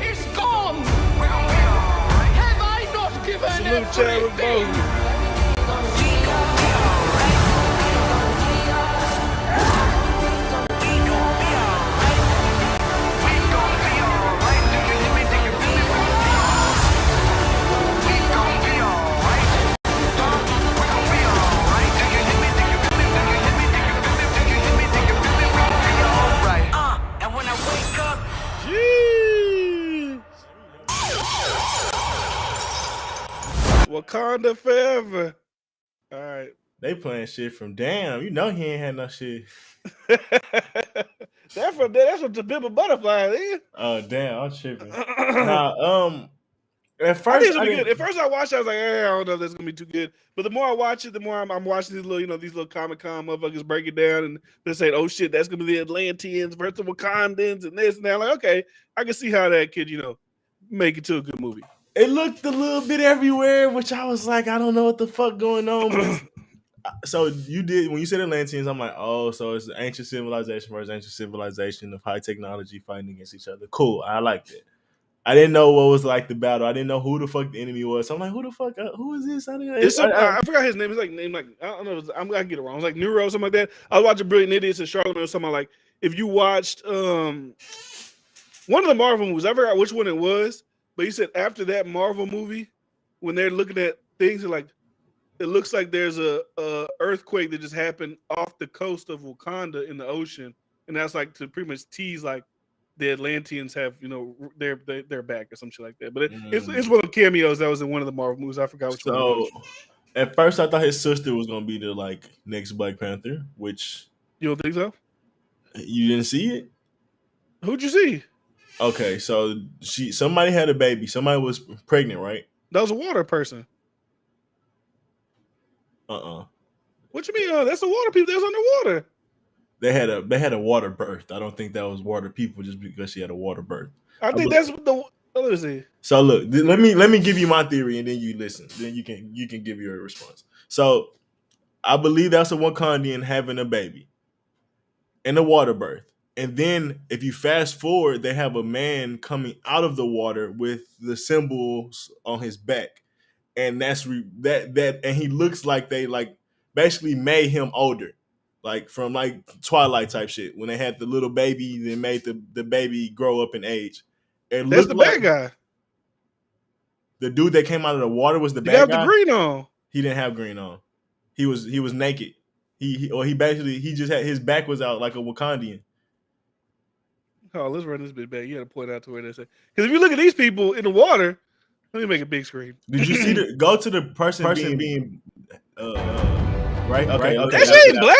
is gone. Have I not given Salute Chadwick everything? Boseman. And when I wake up, Jeez. Wakanda forever. All right. They playing shit from damn. You know he ain't had no shit. that's from the Bimba Butterfly. Nigga. Oh damn, I'm tripping. Nah, at I think first it's I gonna be didn't. good. At first I watched it, I was like, I don't know if that's gonna be too good. But the more I watch it, the more I'm watching these little Comic Con motherfuckers break it down and they're saying, oh shit, that's gonna be the Atlanteans versus Wakandans and this and that. Like, okay, I can see how that could, make it to a good movie. It looked a little bit everywhere, which I was like, I don't know what the fuck going on. But so you did when you said Atlanteans, I'm like, oh, so it's ancient civilization versus ancient civilization of high technology fighting against each other. Cool, I liked it. I didn't know what was like the battle. I didn't know who the fuck the enemy was. So I'm like, who the fuck? Who is this? I forgot his name. It's like I don't know. I'm gonna get it wrong. It's like Neuro or something like that. I was watching Brilliant Idiots and Charlamagne or something like. If you watched one of the Marvel movies, I forgot which one it was, but he said after that Marvel movie, when they're looking at things, like it looks like there's a earthquake that just happened off the coast of Wakanda in the ocean, and that's like to pretty much tease like the Atlanteans have they're back or some shit like that. But it's one of the cameos that was in one of the Marvel movies. I forgot which one it was. So at first I thought his sister was gonna be the like next Black Panther, which You don't think so? you didn't see it. Who'd you see? Okay, so somebody had a baby. Somebody was pregnant, right? That was a water person. What you mean? That's the water people. That's underwater. They had a water birth. I don't think that was water people just because she had a water birth. I think that's what the. Let me see. So look, let me give you my theory and then you listen. Then you can give your response. So I believe that's a Wakandian having a baby and a water birth. And then if you fast forward, they have a man coming out of the water with the symbols on his back. and that's and he looks like they like basically made him older, like from like Twilight type shit when they had the little baby, they made the baby grow up in age. It That's looked the like bad guy. the dude that came out of the water was the He bad got guy. the green on. He didn't have green on. He was naked. He basically he just had his back was out like a Wakandian. Oh, let's run this bit back. You got to point out to where that's at. Because if you look at these people in the water, let me make a big screen. Did you see the go to the person being right? Okay, That shit ain't black.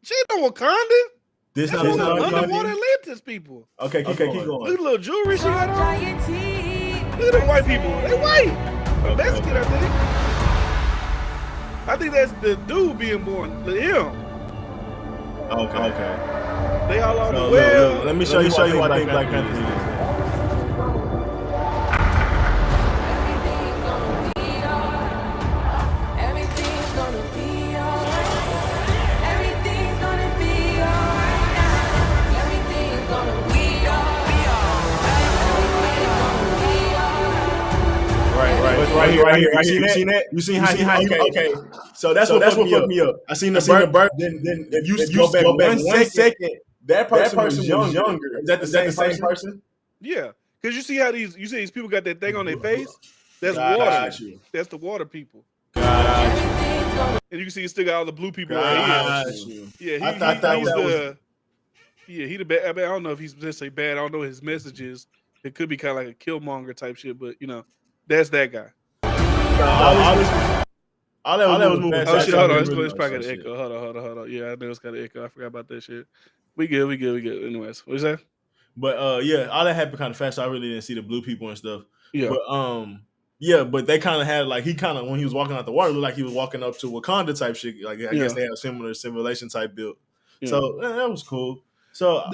She ain't no Wakandan. This That's not one of the Wakandian? underwater Atlantis people. Okay, keep going. Look at the little jewelry she got on. Look at the white people. They white. Or Mexican, I think. I think that's the dude being born. Him. Okay. They all on the Look, well. let me show you what I think Black Panther is. Everything's gonna be alright. Everything's gonna be alright now. Everything's gonna be alright. Right here. You seen that? You seen how okay. So that's what fucked me up. I seen the birth. Then if you go back 1 second, that person was younger. Is that the same person? Yeah. Because you see how these people got that thing on their face? That's Got water. you. That's the water people. Got And you can see it still got all the blue people on Got the you. head. Yeah, I thought that he's was he the bad. I mean, I don't know if he's necessarily bad. I don't know his messages. It could be kind of like a Killmonger type shit, but that's that guy. all that was moving. Oh shit! Hold on, Really it's probably got nice an echo. Hold on. Yeah, I know it's got an echo. I forgot about that shit. We good. Anyways, what is that? But yeah, all that happened kind of fast. So I really didn't see the blue people and stuff. Yeah. But they kind of had like he kind of when he was walking out the water, looked like he was walking up to Wakanda type shit. Like I guess they had a similar civilization type build. Yeah. So that was cool. So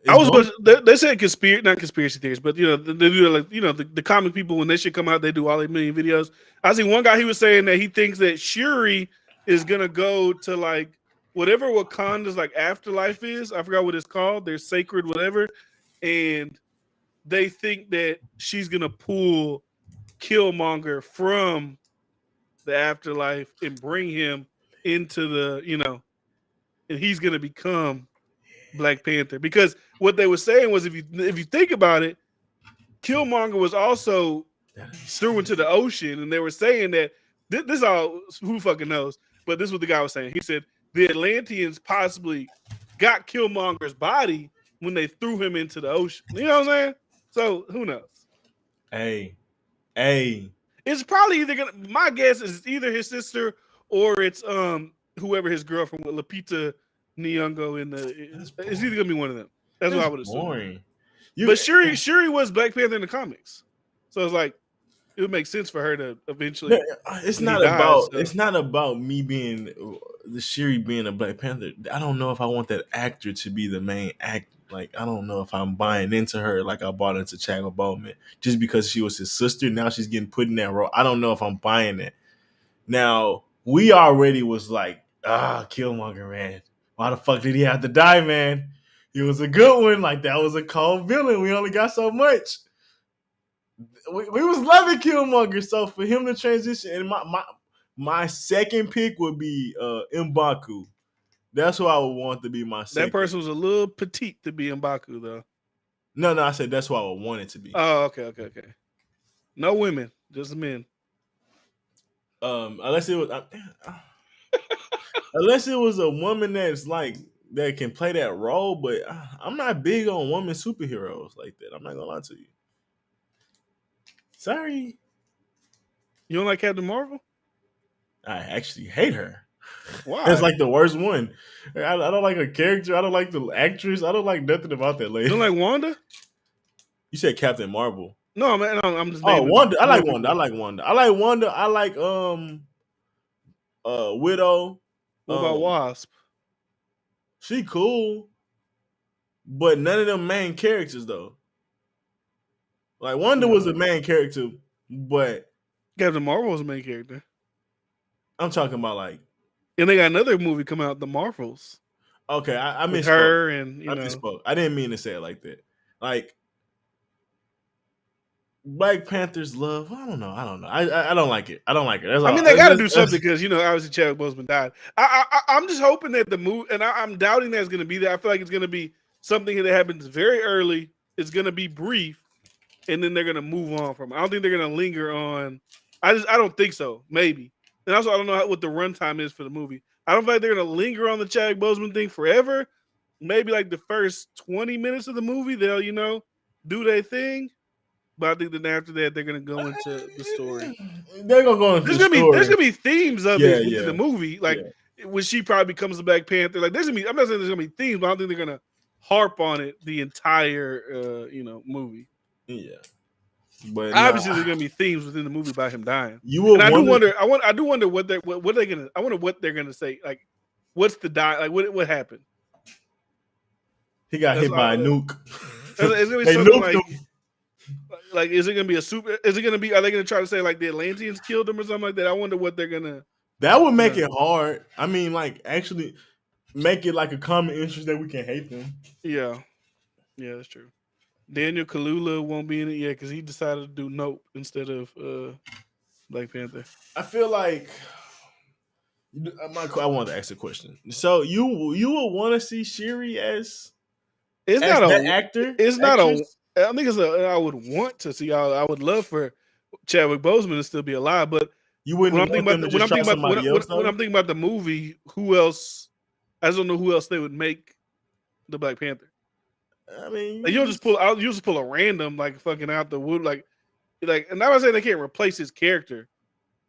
they said not conspiracy theories, but they do like the comic people when they shit come out, they do all 8 million videos. I see one guy, he was saying that he thinks that Shuri is gonna go to like whatever Wakanda's like afterlife is. I forgot what it's called. Their sacred whatever, and they think that she's gonna pull Killmonger from the afterlife and bring him into the and he's gonna become Black Panther. Because what they were saying was if you think about it, Killmonger was also threw into the ocean, and they were saying that this all who fucking knows, but this is what the guy was saying. He said the Atlanteans possibly got Killmonger's body when they threw him into the ocean. You know what I'm saying? So who knows? Hey. It's probably my guess is either his sister or it's whoever his girlfriend with Lupita Nyong'o it's either gonna be one of them. That's what I would assume. Boring. But Shuri was Black Panther in the comics, so it's like it would make sense for her to eventually. It's not about me being the Shuri being a Black Panther. I don't know if I want that actor to be the main act. Like I don't know if I'm buying into her like I bought into Chadwick Boseman just because she was his sister. Now she's getting put in that role. I don't know if I'm buying that. Now we already was like, Killmonger, man. Why the fuck did he have to die, man? He was a good one. Like that was a cold villain. We only got so much. We was loving Killmonger, so for him to transition, and my second pick would be M'Baku. That's who I would want to be my second. That person was a little petite to be M'Baku, though. No, I said that's who I would want it to be. Oh, okay. No women, just men. Unless it was a woman that can play that role, but I'm not big on woman superheroes like that. I'm not gonna lie to you. Sorry. You don't like Captain Marvel? I actually hate her. Why? It's like the worst one. I don't like her character. I don't like the actress. I don't like nothing about that lady. You don't like Wanda? You said Captain Marvel. No, man. I'm just. Wanda. I like Wanda. I like Wanda. I like Widow. What about Wasp? She cool, but none of them main characters though. Like Wanda was the main character, but Captain Marvel was the main character. I'm talking about like, and they got another movie come out, The Marvels. Okay, I misspoke. Her and I misspoke. I didn't mean to say it like that. Like Black Panther's love. I don't know. I don't like it. I don't like it. That's I all. mean, they got to do something because obviously Chadwick Boseman died. I'm just hoping that the movie, and I'm doubting that it's going to be that. I feel like it's going to be something that happens very early. It's going to be brief, and then they're going to move on from it. I don't think they're going to linger on. I don't think so. Maybe, and also I don't know what the runtime is for the movie. I don't feel like they're going to linger on the Chadwick Boseman thing forever. Maybe like the first 20 minutes of the movie, they'll do their thing. But I think then after that, they're gonna go into the story. They're gonna go into the story. There's gonna be themes of it within Yeah. the movie, like when she probably becomes the Black Panther. Like there's gonna be. I'm not saying there's gonna be themes, but I don't think they're gonna harp on it the entire movie. Yeah, but obviously there's gonna be themes within the movie about him dying. You will. And I do wonder. I do wonder what they're gonna. I wonder what they're gonna say. Like, what's the die? Like, what happened? He got hit by a nuke. It's gonna be something like, is it gonna be a super? Is it gonna be? Are they gonna try to say like the Atlanteans killed him or something like that? I wonder what they're gonna. That would make it hard. I mean, like actually make it like a common interest that we can hate them. Yeah, that's true. Daniel Kaluuya won't be in it yet because he decided to do Nope instead of Black Panther. I feel like I wanted to ask a question. So you would want to see Shuri as that actor? It's not a. I think it's a. I would want to see. I would love for Chadwick Boseman to still be alive, but you wouldn't. When I'm thinking about the movie, who else? I just don't know who else they would make the Black Panther. I mean, like, you'll just pull a random like fucking out the wood like, and I'm not saying they can't replace his character.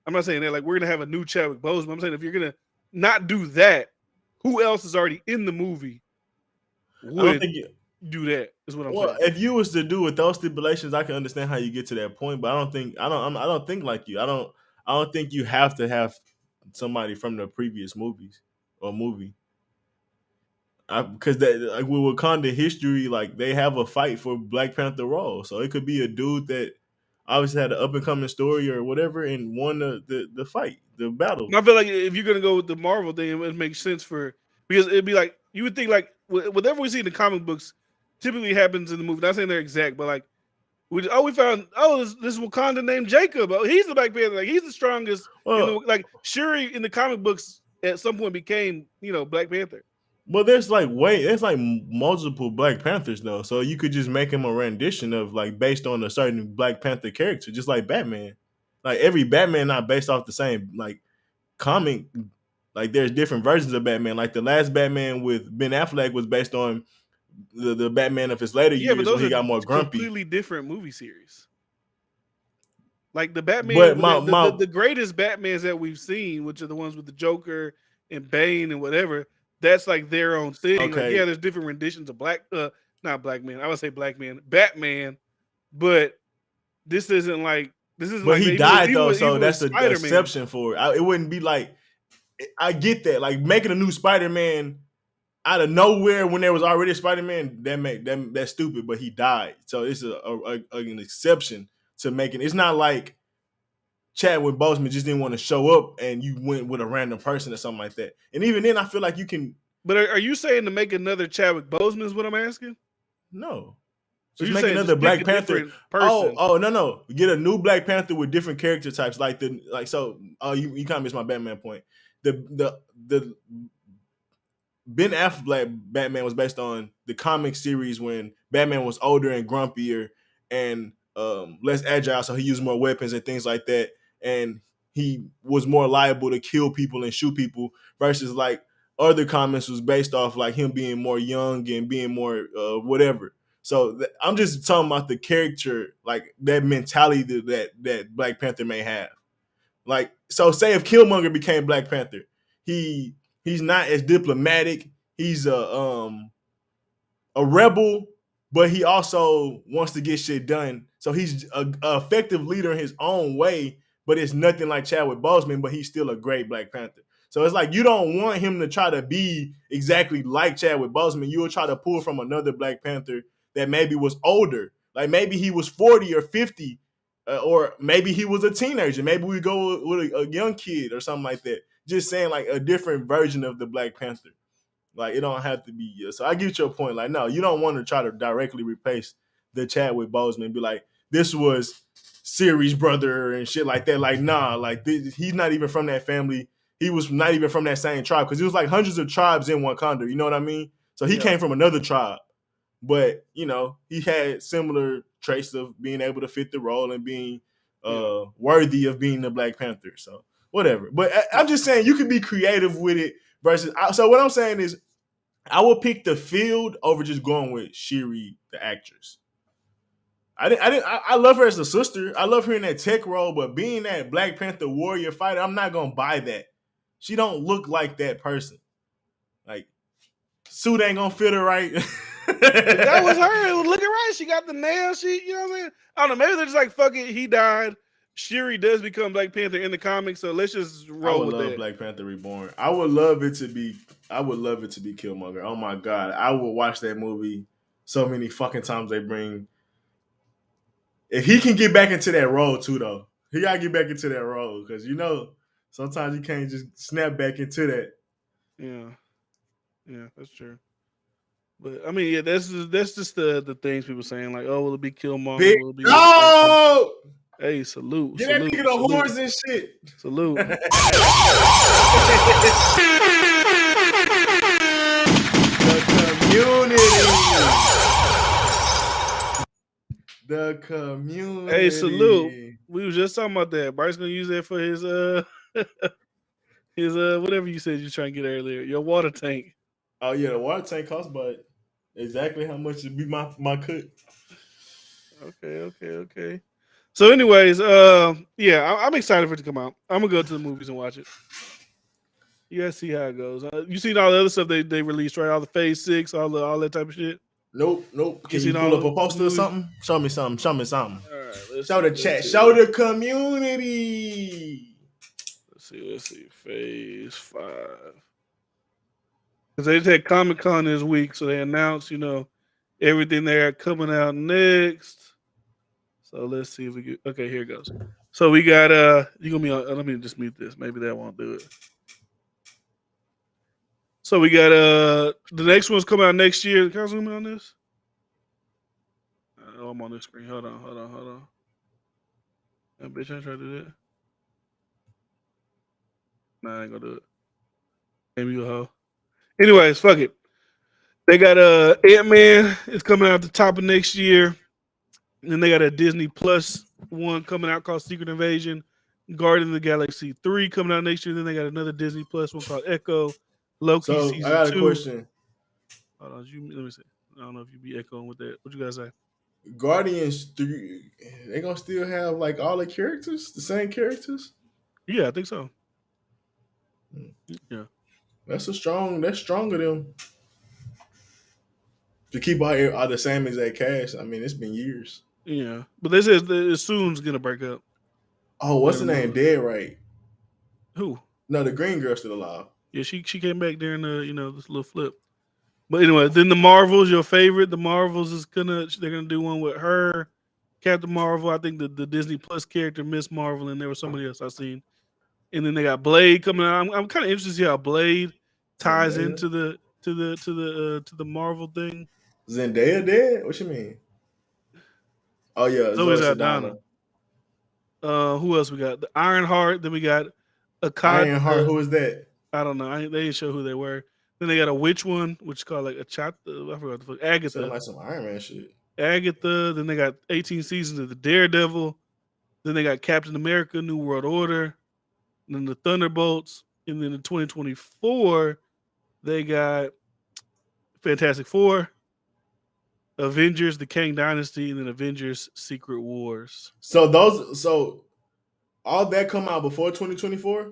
I'm not saying that like we're gonna have a new Chadwick Boseman. I'm saying if you're gonna not do that, who else is already in the movie would do that? Is what I'm saying. If you was to do with those stipulations, I can understand how you get to that point. But I don't think like you. I don't think you have to have somebody from the previous movies or movie. Because that like with Wakanda history, like they have a fight for Black Panther role, so it could be a dude that obviously had an up and coming story or whatever and won the fight, the battle. I feel like if you're gonna go with the Marvel thing, it makes sense because it'd be like you would think like whatever we see in the comic books typically happens in the movie. Not saying they're exact, but like we found this Wakanda named Jacob. Oh, he's the Black Panther. Like he's the strongest. Like Shuri in the comic books at some point became Black Panther. Well, there's like multiple Black Panthers though, so you could just make him a rendition of like based on a certain Black Panther character, just like Batman. Like every Batman not based off the same like comic. Like there's different versions of Batman. Like the last Batman with Ben Affleck was based on the Batman of his later years when he got more grumpy. Completely different movie series. Like the Batman, but the greatest Batmans that we've seen, which are the ones with the Joker and Bane and whatever. That's like their own thing. Okay. Like, there's different renditions of not Black Man. I would say Black Man, Batman, but this isn't like this is. But like he died though, so that's the exception for it. It wouldn't be like I get that, like making a new Spider-Man out of nowhere when there was already a Spider-Man. That's stupid. But he died, so it's an exception to making. It's not like Chadwick Boseman just didn't want to show up and you went with a random person or something like that. And even then, I feel like you can. But are you saying to make another Chadwick Boseman is what I'm asking? No. Just make another Black Panther. Oh, no. Get a new Black Panther with different character types. You kind of missed my Batman point. The Ben Affleck Batman was based on the comic series when Batman was older and grumpier and less agile, so he used more weapons and things like that. And he was more liable to kill people and shoot people versus like other comics was based off like him being more young and being more whatever. So I'm just talking about the character, like that mentality that Black Panther may have. Like, so say if Killmonger became Black Panther, he's not as diplomatic. He's a rebel, but he also wants to get shit done. So he's a effective leader in his own way, but it's nothing like Chadwick Boseman, but he's still a great Black Panther. So it's like you don't want him to try to be exactly like Chadwick Boseman. You will try to pull from another Black Panther that maybe was older. Like maybe he was 40 or 50, or maybe he was a teenager. Maybe we go with a young kid or something like that. Just saying like a different version of the Black Panther. Like it don't have to be. So I get your point. Like no, you don't want to try to directly replace the Chadwick Boseman. Be like, this was Siri's brother and shit like that. Like, nah, like he's not even from that family. He was not even from that same tribe because it was like hundreds of tribes in Wakanda. You know what I mean? So he came from another tribe, but you know he had similar traits of being able to fit the role and being worthy of being the Black Panther. So whatever. But I'm just saying you can be creative with it. Versus, so what I'm saying is, I would pick the field over just going with Shuri, the actress. I love her as a sister. I love her in that tech role, but being that Black Panther warrior fighter, I'm not gonna buy that. She don't look like that person. Like, suit ain't gonna fit her right. That was her. It was looking right. She got the nails. You know what I'm saying? I don't know. Maybe they're just like, fuck it. He died. Shuri does become Black Panther in the comics, so let's just roll with that. I would love Black Panther Reborn. I would love it to be Killmonger. Oh my god, I would watch that movie so many fucking times. They bring. If he can get back into that role too, though, he gotta get back into that role because you know sometimes you can't just snap back into that. Yeah, that's true. But I mean, yeah, that's just the things people saying like, oh, will it be Killmonger? Big will it be no! Hey, salute! Get salute, that nigga the salute, horns and shit. Salute. The community. Hey, salute. We was just talking about that. Bryce gonna use that for his his whatever you said you're trying to get earlier. Your water tank. Oh yeah, the water tank costs but exactly how much would be my cut. Okay. So, anyways, yeah, I'm excited for it to come out. I'm gonna go to the movies and watch it. You guys see how it goes. You seen all the other stuff they released, right? All the Phase 6, all that type of shit. Nope. Can you pull up a poster or something? Show me something. All right, show the chat. Show the community. Let's see. Phase 5. Because they just had Comic-Con this week, so they announced, everything they got coming out next. So let's see if we get. Okay, here it goes. So we got you gonna be on. Let me just mute this. Maybe that won't do it. So we got the next one's coming out next year. Can I zoom in on this? Oh, I'm on this screen. Hold on. That bitch ain't trying to do that. Nah, I ain't gonna do it. Maybe you a hoe. Anyways, fuck it. They got Ant-Man is coming out at the top of next year. And then they got a Disney Plus one coming out called Secret Invasion. Guardians of the Galaxy 3 coming out next year. Then they got another Disney Plus one called Echo. Loki so season 2. I got a question. Hold on, let me see. I don't know if you be echoing with that. What you guys say? Guardians 3, they gonna still have like all the characters, the same characters? Yeah, I think so. Yeah. That's stronger than to keep all the same exact cast. I mean, it's been years. Yeah. But they said that soon's gonna break up. Oh, what's the name? Dead, right? Who? No, the green girl's still alive. Yeah, she came back during the this little flip. But anyway, then the Marvels, your favorite. The Marvels they're gonna do one with her, Captain Marvel. I think the Disney Plus character Miss Marvel, and there was somebody else I seen. And then they got Blade coming out. I'm kind of interested to see how Blade ties into the Marvel thing. Zendaya dead? What you mean? Oh yeah, Zoe Saldana. Who else we got? The Ironheart. Then we got Ironheart. Who is that? I don't know. They didn't show who they were. Then they got a witch one, which is called like I forgot what the fuck. Agatha. Sound like some Iron Man shit. Agatha. Then they got 18 seasons of the Daredevil. Then they got Captain America: New World Order. And then the Thunderbolts. And then in 2024, they got Fantastic Four, Avengers: The Kang Dynasty, and then Avengers: Secret Wars. So all that come out before 2024?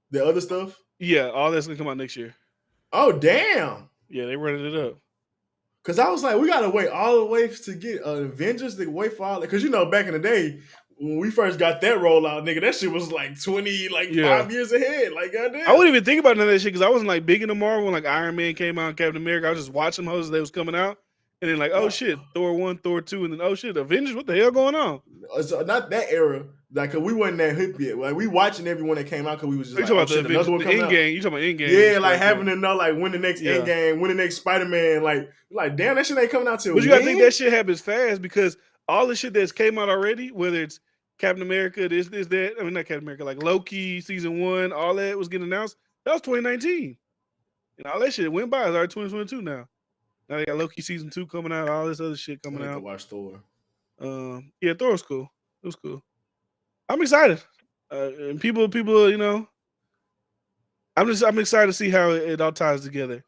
The other stuff? Yeah, all that's gonna come out next year. Oh damn! Yeah, they running it up. Cause I was like, we gotta wait all the way to get Avengers to wait for all that. Cause back in the day when we first got that rollout, nigga, that shit was like 5 years ahead. Like goddamn. I wouldn't even think about none of that shit because I wasn't like big into Marvel when like Iron Man came out and Captain America. I was just watching them as they was coming out. And then like, oh shit, Thor 1, Thor 2, and then oh shit, Avengers, what the hell going on? So not that era, like cause we wasn't that hip yet. Like we watching everyone that came out because we was just you like, talking about the Endgame. You talking about Endgame? Yeah, like having to know like when the next Endgame, when the next Spider-Man, like damn, that shit ain't coming out till. But you gotta think that shit happens fast because all the shit that's came out already, whether it's Captain America, this, that. I mean, not Captain America, like Loki season 1, all that was getting announced. That was 2019, and all that shit went by. It's already 2022 now. Now they got Loki season 2 coming out, all this other shit I coming need to out. watch Thor. Yeah, Thor was cool. It was cool. I'm excited, and people, you know, I'm excited to see how it all ties together.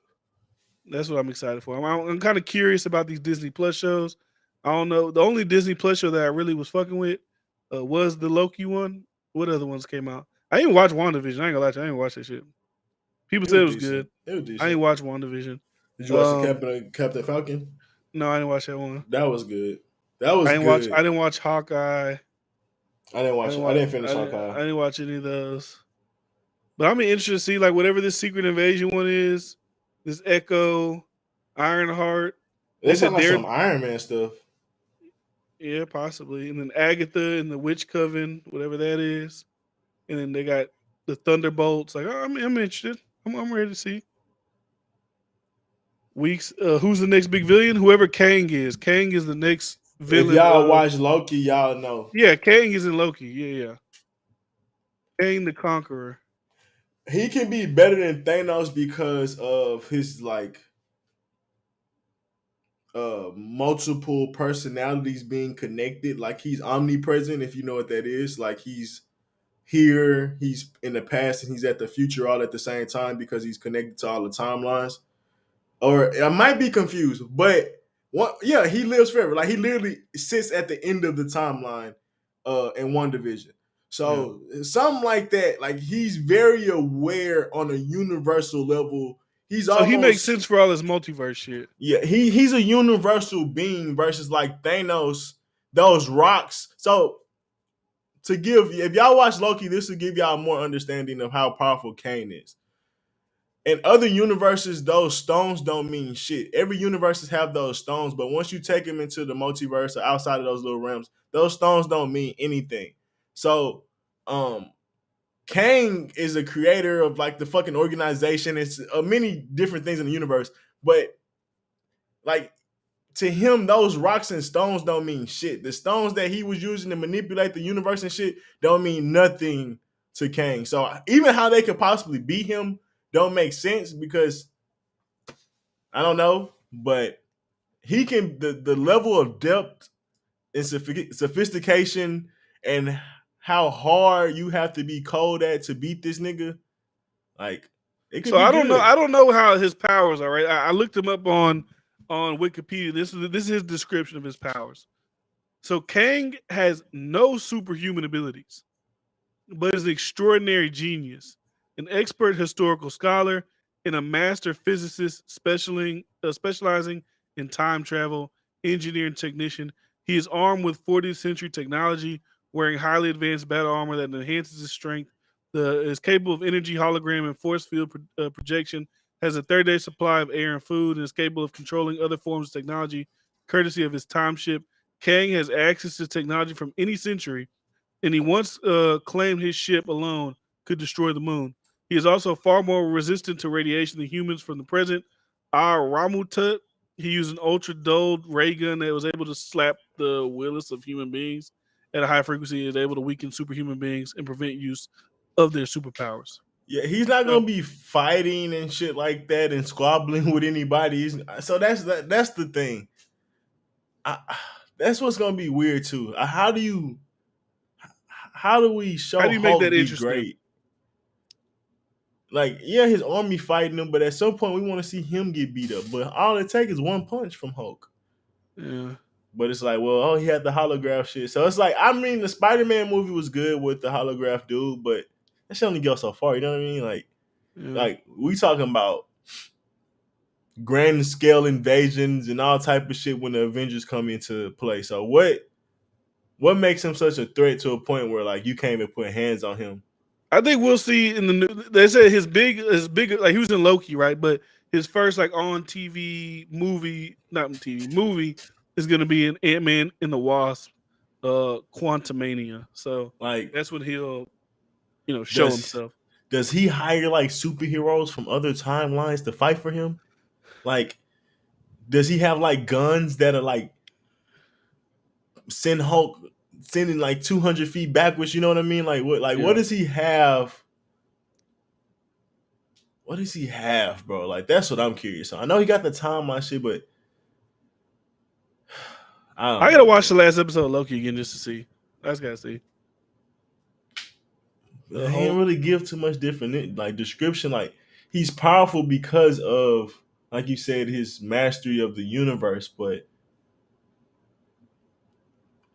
That's what I'm excited for. I'm kind of curious about these Disney Plus shows. I don't know. The only Disney Plus show that I really was fucking with was the Loki one. What other ones came out? I didn't watch WandaVision. I ain't gonna lie to you. I didn't watch that shit. People It said was it was decent. good. It was I decent. didn't watch WandaVision. Did you watch the Captain Falcon? No, I didn't watch that one. That was good. That was I good. didn't watch Hawkeye. I didn't watch. I didn't finish I Hawkeye. didn't watch any of those. But I'm interested to see like whatever this Secret Invasion one is, this Echo, Ironheart. It sounds like some Iron Man stuff. Yeah, possibly. And then Agatha and the Witch Coven, whatever that is. And then they got the Thunderbolts. Like, I'm interested. I'm ready to see. Weeks. Who's the next big villain? Whoever Kang is. Kang is the next villain. If y'all watch Loki, y'all know. Yeah, Kang is in Loki. Yeah. Kang the Conqueror. He can be better than Thanos because of his like multiple personalities being connected. Like he's omnipresent, if you know what that is. Like he's here, he's in the past, and he's at the future all at the same time because he's connected to all the timelines. Or I might be confused, but yeah, he lives forever. Like he literally sits at the end of the timeline in one division. So something like that, like he's very aware on a universal level. He makes sense for all this multiverse shit. Yeah, he's a universal being versus like Thanos, those rocks. So if y'all watch Loki, this will give y'all more understanding of how powerful Kane is. In other universes, those stones don't mean shit. Every universes have those stones, but once you take them into the multiverse or outside of those little realms, those stones don't mean anything. So, Kang is a creator of like the fucking organization. It's many different things in the universe, but like to him, those rocks and stones don't mean shit. The stones that he was using to manipulate the universe and shit don't mean nothing to Kang. So even how they could possibly beat him don't make sense because I don't know, but he can the level of depth and sophistication and how hard you have to be cold at to beat this nigga, like it could So be I don't know. good. I don't know how his powers are. Right, I looked him up on Wikipedia. This is his description of his powers. So Kang has no superhuman abilities, but is an extraordinary genius, an expert historical scholar, and a master physicist specializing in time travel, engineer, and technician. He is armed with 40th century technology, wearing highly advanced battle armor that enhances his strength. Is capable of energy, hologram, and force field projection. Has a 30-day supply of air and food, and is capable of controlling other forms of technology, courtesy of his time ship. Kang has access to technology from any century, and he once claimed his ship alone could destroy the moon. He is also far more resistant to radiation than humans from the present. Ramutut, he used an ultra dulled ray gun that was able to slap the willis of human beings at a high frequency. Is able to weaken superhuman beings and prevent use of their superpowers. Yeah, he's not gonna be fighting and shit like that and squabbling with anybody. So that's the thing. That's what's gonna be weird too. How do we show How do you make Hulk that be interesting? great? Like, yeah, his army fighting him, but at some point we want to see him get beat up. But all it takes is one punch from Hulk. Yeah. But it's like, well, he had the holograph shit. So it's like, I mean, the Spider-Man movie was good with the holograph dude, but that shit only goes so far. You know what I mean? Like we talking about grand scale invasions and all type of shit when the Avengers come into play. So what makes him such a threat to a point where like you can't even put hands on him? I think we'll see in the new. They said his big like he was in Loki, right? But his first like on TV movie, not on TV movie, is going to be in Ant-Man and the Wasp, Quantumania. So Like that's when he'll, show himself. Does he hire like superheroes from other timelines to fight for him? Like, does he have like guns that are like send Hulk sending like 200 feet backwards. You know what I mean? Like what? Like Yeah. what does he have? What does he have, bro? Like that's what I'm curious on. I know he got the timeline shit, but I don't I know, gotta watch the man. last episode of Loki again just to see. I just gotta see. The They ain't whole really give too much different like description. Like he's powerful because of, like you said, his mastery of the universe. But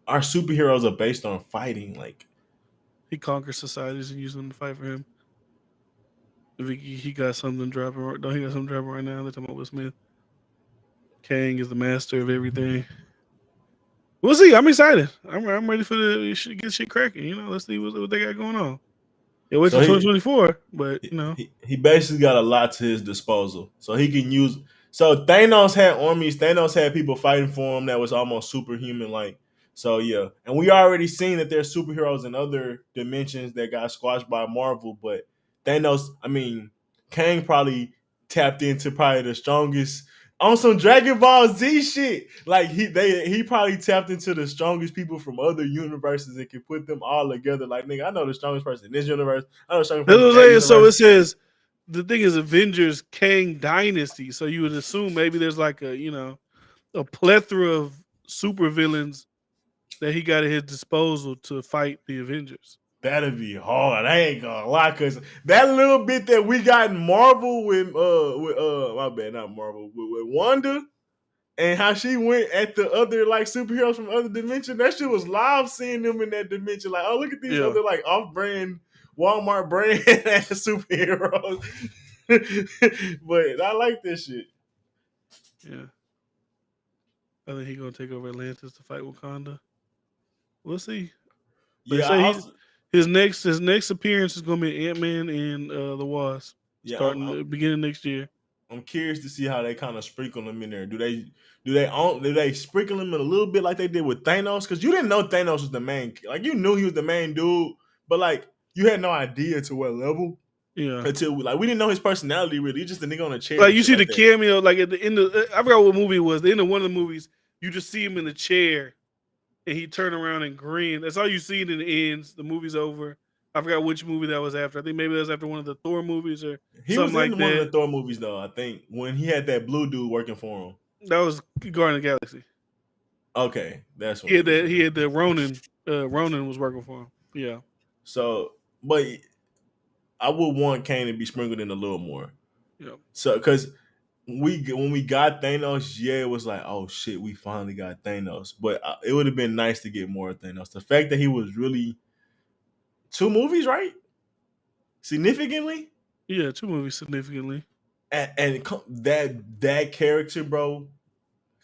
our superheroes are based on fighting. Like he conquers societies and uses them to fight for him. If he got something dropping, don't he got something dropping right now? They're talking about Will Smith. Kang is the master of everything. We'll see. I'm excited. I'm ready for the get shit cracking. You know, let's see what they got going on. Yeah, wait till so, 2024, but you know, he basically got a lot to his disposal, so he can use. So Thanos had armies. Thanos had people fighting for him that was almost superhuman. Like so, yeah. And we already seen that there's superheroes in other dimensions that got squashed by Marvel. But Thanos, I mean, Kang probably tapped into probably the strongest on some Dragon Ball Z shit. Like he probably tapped into the strongest people from other universes and could put them all together. Like nigga, I know the strongest person in this universe. I know the strongest that's person what in I'm that saying. So universe. it says the thing is Avengers Kang Dynasty. So you would assume maybe there's like a plethora of supervillains that he got at his disposal to fight the Avengers. That'd be hard. I ain't gonna lie, cause that little bit that we got in Marvel with my bad, not Marvel, with Wanda and how she went at the other like superheroes from other dimension. That shit was live seeing them in that dimension. Like, oh look at these Yeah, other like off-brand Walmart brand superheroes. But I like this shit. yeah. I think he's gonna take over Atlantis to fight Wakanda. We'll see. They Yeah, I say also his next appearance is gonna be Ant-Man and the Wasp, yeah, starting the beginning next year. I'm curious to see how they kind of sprinkle them in there. Do they sprinkle them in a little bit like they did with Thanos? Because you didn't know Thanos was the main, like you knew he was the main dude, but like you had no idea to what level Yeah, until like we didn't know his personality really. He's just a nigga on a chair like and you shit see the like that. cameo, like at the end of I forgot what movie it was. The end of one of the movies, you just see him in the chair, and he turned around and grinned. That's all you see in the ends. The movie's over. I forgot which movie that was after. I think maybe that was after one of the Thor movies or He something was like in one of the that. Thor movies though. I think when he had that blue dude working for him. That was Guardian of the Galaxy. Okay, that's what it is. He had the Ronin. Ronin was working for him. Yeah, So, but I would want Kane to be sprinkled in a little more. yeah. So, because when we got Thanos, yeah, it was like, oh shit, we finally got Thanos. But it would have been nice to get more Thanos. The fact that he was really 2 movies, right? Significantly, Yeah, 2 movies significantly. and that character, bro,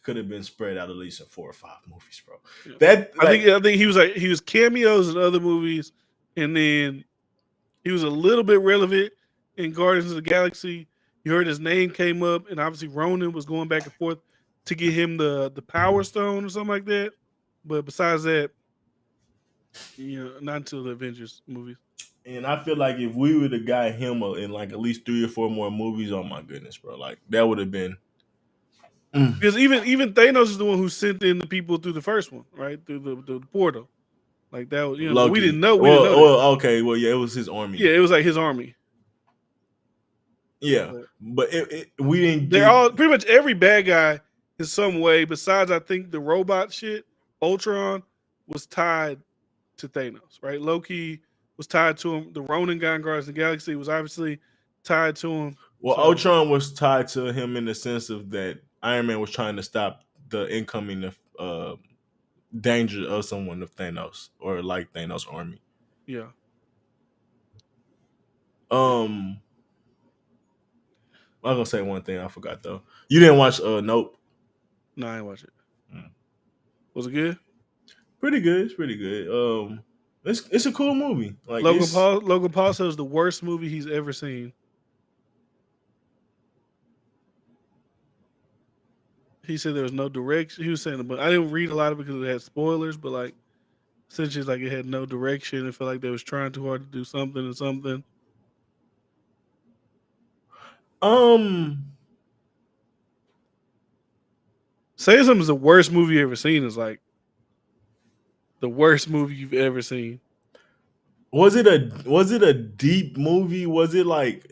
could have been spread out at least in 4 or 5 movies, bro. Yeah. That like I think he was cameos in other movies, and then he was a little bit relevant in Guardians of the Galaxy. You heard his name came up, and obviously Ronan was going back and forth to get him the Power Stone or something like that. But besides that, not until the Avengers movies. and I feel like if we would have got him in like at least 3 or 4 more movies, oh my goodness, bro, like that would have been. Because even Thanos is the one who sent in the people through the first one, right? Through the portal. Like that was, but we Loki. didn't know. We didn't know that. Okay. Well, yeah, it was his army. Yeah, it was like his army. Yeah, But but we didn't they're get. all pretty much every bad guy in some way, besides I think the robot shit, Ultron, was tied to Thanos, right? Loki was tied to him. The Ronin guy in Guardians of the Galaxy was obviously tied to him. Well, So Ultron was tied to him in the sense of that Iron Man was trying to stop the incoming danger of someone of Thanos or like Thanos' army. yeah, I was gonna say one thing I forgot though. You didn't watch Nope. no, I ain't watch it. Mm. Was it good? Pretty good. It's pretty good. It's a cool movie. Like it's Logan Paul says the worst movie he's ever seen. He said there was no direction. He was saying, but I didn't read a lot of it because it had spoilers. But like, essentially, like it had no direction. It felt like they was trying too hard to do something and something. Saying something's the worst movie you ever seen is like the worst movie you've ever seen. Was it a deep movie? Was it like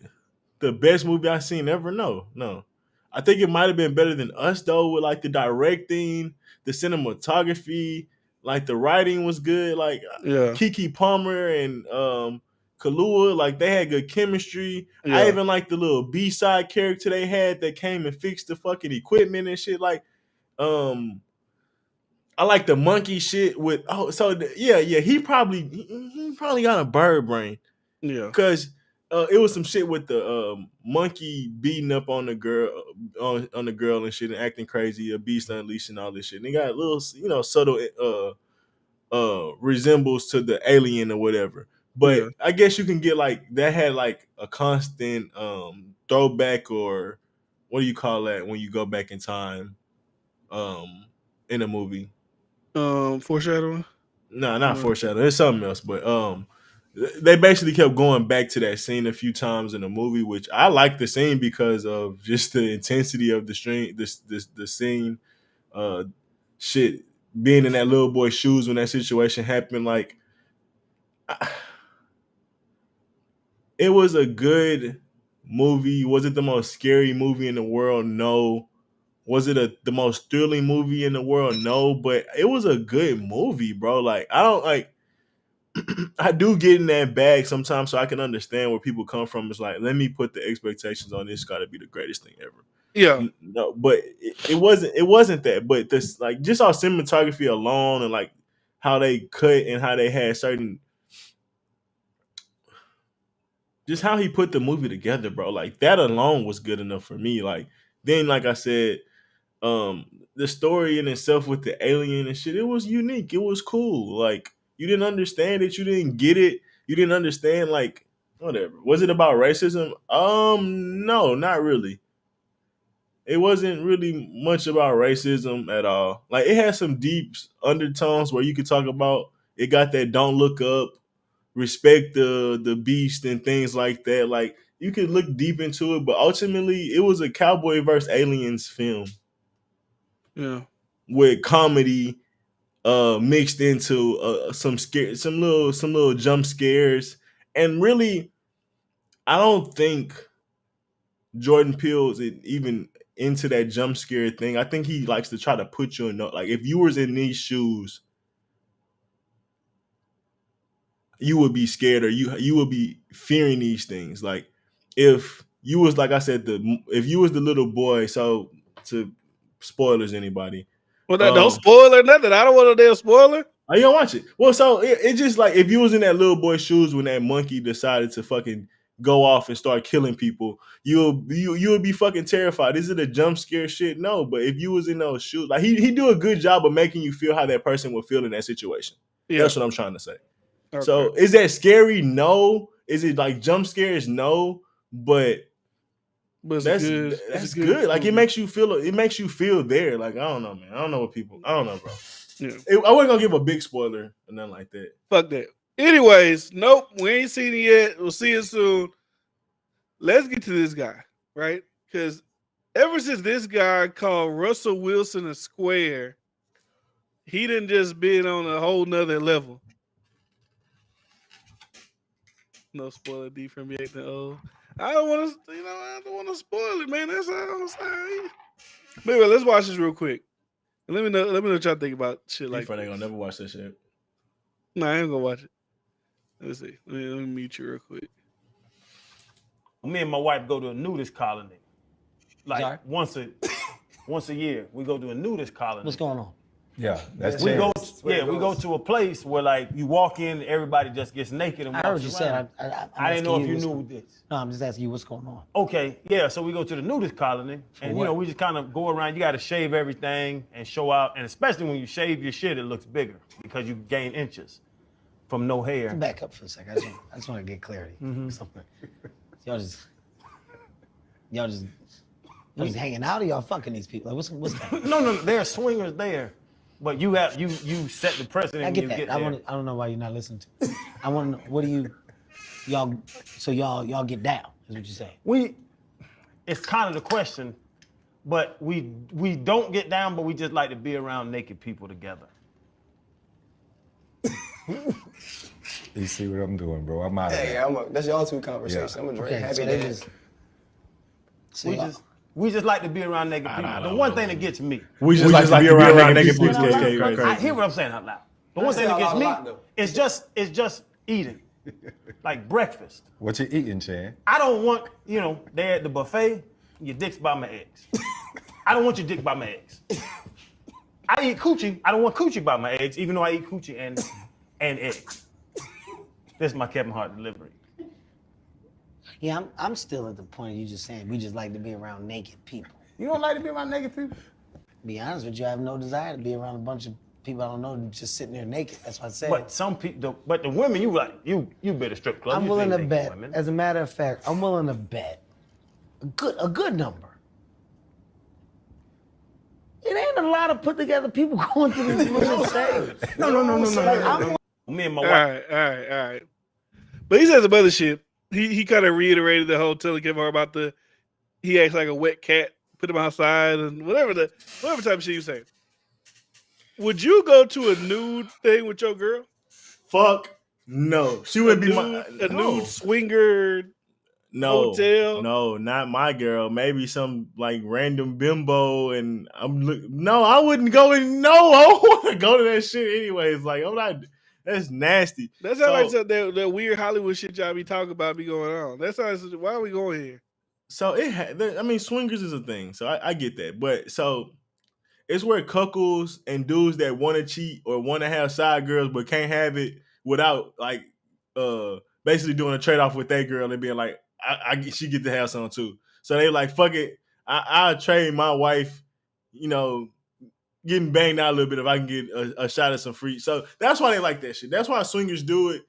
the best movie I've seen ever? No. I think it might have been better than Us though, with like the directing, the cinematography, like the writing was good. Like Yeah. Kiki Palmer and Kahlua, like they had good chemistry. Yeah. I even like the little B-side character they had that came and fixed the fucking equipment and shit. Like, I like the monkey shit with he probably got a bird brain. Yeah. Because it was some shit with the monkey beating up on the girl on the girl and shit and acting crazy, a beast unleashed and all this shit. And they got a little, subtle resembles to the alien or whatever. But Yeah. I guess you can get like that had like a constant throwback, or what do you call that when you go back in time in a movie? Foreshadowing. No, not foreshadowing. It's something else. But they basically kept going back to that scene a few times in the movie, which I like the scene because of just the intensity of the stream, the scene, shit, being in that little boy's shoes when that situation happened. Like, it was a good movie. Was it the most scary movie in the world? No. Was it the most thrilling movie in the world? No. But it was a good movie, bro. Like, I don't like. I do get in that bag sometimes, so I can understand where people come from. It's like, let me put the expectations on this. Got to be the greatest thing ever. Yeah. No, but it wasn't. It wasn't that. But this, like, just our cinematography alone, and like how they cut and how they had certain, just how he put the movie together, bro. Like that alone was good enough for me. Like then, like I said, the story in itself with the alien and shit, it was unique. It was cool. Like, you didn't understand it, you didn't get it, you didn't understand, like, whatever. Was it about racism? No, not really. It wasn't really much about racism at all. Like, it had some deep undertones where you could talk about, it got that don't look up, respect the beast and things like that. Like, you could look deep into it, but ultimately it was a cowboy versus aliens film. Yeah. With comedy mixed into some little jump scares. And really, I don't think Jordan Peele is even into that jump scare thing. I think he likes to try to put you in, like, if you was in these shoes, you would be scared, or you would be fearing these things. Like, if you was, like I said, if you was the little boy, so to spoilers anybody. Well, don't spoil nothing. I don't want no damn spoiler. Oh, you don't watch it? Well, so it just like if you was in that little boy's shoes when that monkey decided to fucking go off and start killing people, you would be fucking terrified. Is it a jump scare shit? No, but if you was in those shoes, like he do a good job of making you feel how that person would feel in that situation. Yeah. That's what I'm trying to say. Okay. So is that scary? No. Is it like jump scares? No. But that's good. Like, it makes you feel there. Like, I don't know, man. I don't know, bro. Yeah. I wasn't gonna give a big spoiler or nothing like that. Fuck that. Anyways, nope, we ain't seen it yet. We'll see it soon. Let's get to this guy, right? Because ever since this guy called Russell Wilson a square, he done just been on a whole nother level. No spoiler D from me acting old. I don't want to spoil it, man. That's all I'm saying. But anyway, let's watch this real quick. And let me know what y'all think about shit like that. They gonna never watch that shit. No, I ain't gonna watch it. Let me see. Let me mute you real quick. Me and my wife go to a nudist colony. Like once a year, we go to a nudist colony. What's going on? Yeah, that's we go to a place where, like, you walk in, everybody just gets naked and walks around. I heard you said. I didn't know if you knew this. No, I'm just asking you what's going on. Okay, yeah. So we go to the nudist colony, and we just kind of go around. You got to shave everything and show out, and especially when you shave your shit, it looks bigger because you gain inches from no hair. Back up for a second. I just want to get clarity. Y'all just hanging out, or y'all fucking these people? Like, what's that? No, there are swingers there. But you set the precedent. I get that. I don't know why you're not listening to me. I want to know, what do y'all get down, is what you're saying. It's kind of the question, but we don't get down, but we just like to be around naked people together. You see what I'm doing, bro? I'm out of Hey, there. that's y'all two conversation. Yeah. I'm a drink. Okay, Happy so day. they just. We just like to be around naked people. The one thing that gets me. We just like to be around naked people. I hear what I'm saying out loud. The one thing that gets me is just eating, like breakfast. What you eating, Chan? I don't want, they're at the buffet, your dick's by my eggs. I don't want your dick by my eggs. I eat coochie. I don't want coochie by my eggs, even though I eat coochie and eggs. This is my Kevin Hart delivery. Yeah, I'm still at the point you just saying we just like to be around naked people. You don't like to be around naked people? Be honest with you, I have no desire to be around a bunch of people I don't know just sitting there naked. That's what I said. But some people, but the women, you been a strip club. I'm You willing to think bet. women. As a matter of fact, I'm willing to bet a good number. It ain't a lot of put together people going through these little things. No. Me and my wife. All right. But he said some other shit. He kind of reiterated the whole telling Kevin Hart about he acts like a wet cat, put him outside and whatever type of shit you say. Would you go to a nude thing with your girl? Fuck no. She wouldn't be a nude swinger hotel. No, not my girl. Maybe some like random bimbo, and I wouldn't go in. No, I don't want to go to that shit anyways. Like I'm not. That's nasty. That's how like that weird Hollywood shit y'all be talking about be going on. That's how. Why are we going here? So swingers is a thing. So I get that, but so it's where couples and dudes that want to cheat or want to have side girls but can't have it without like basically doing a trade off with that girl and being like, she get to have some too. So they like, fuck it, I'll trade my wife, getting banged out a little bit if I can get a shot at some free. So that's why they like that shit. That's why swingers do it.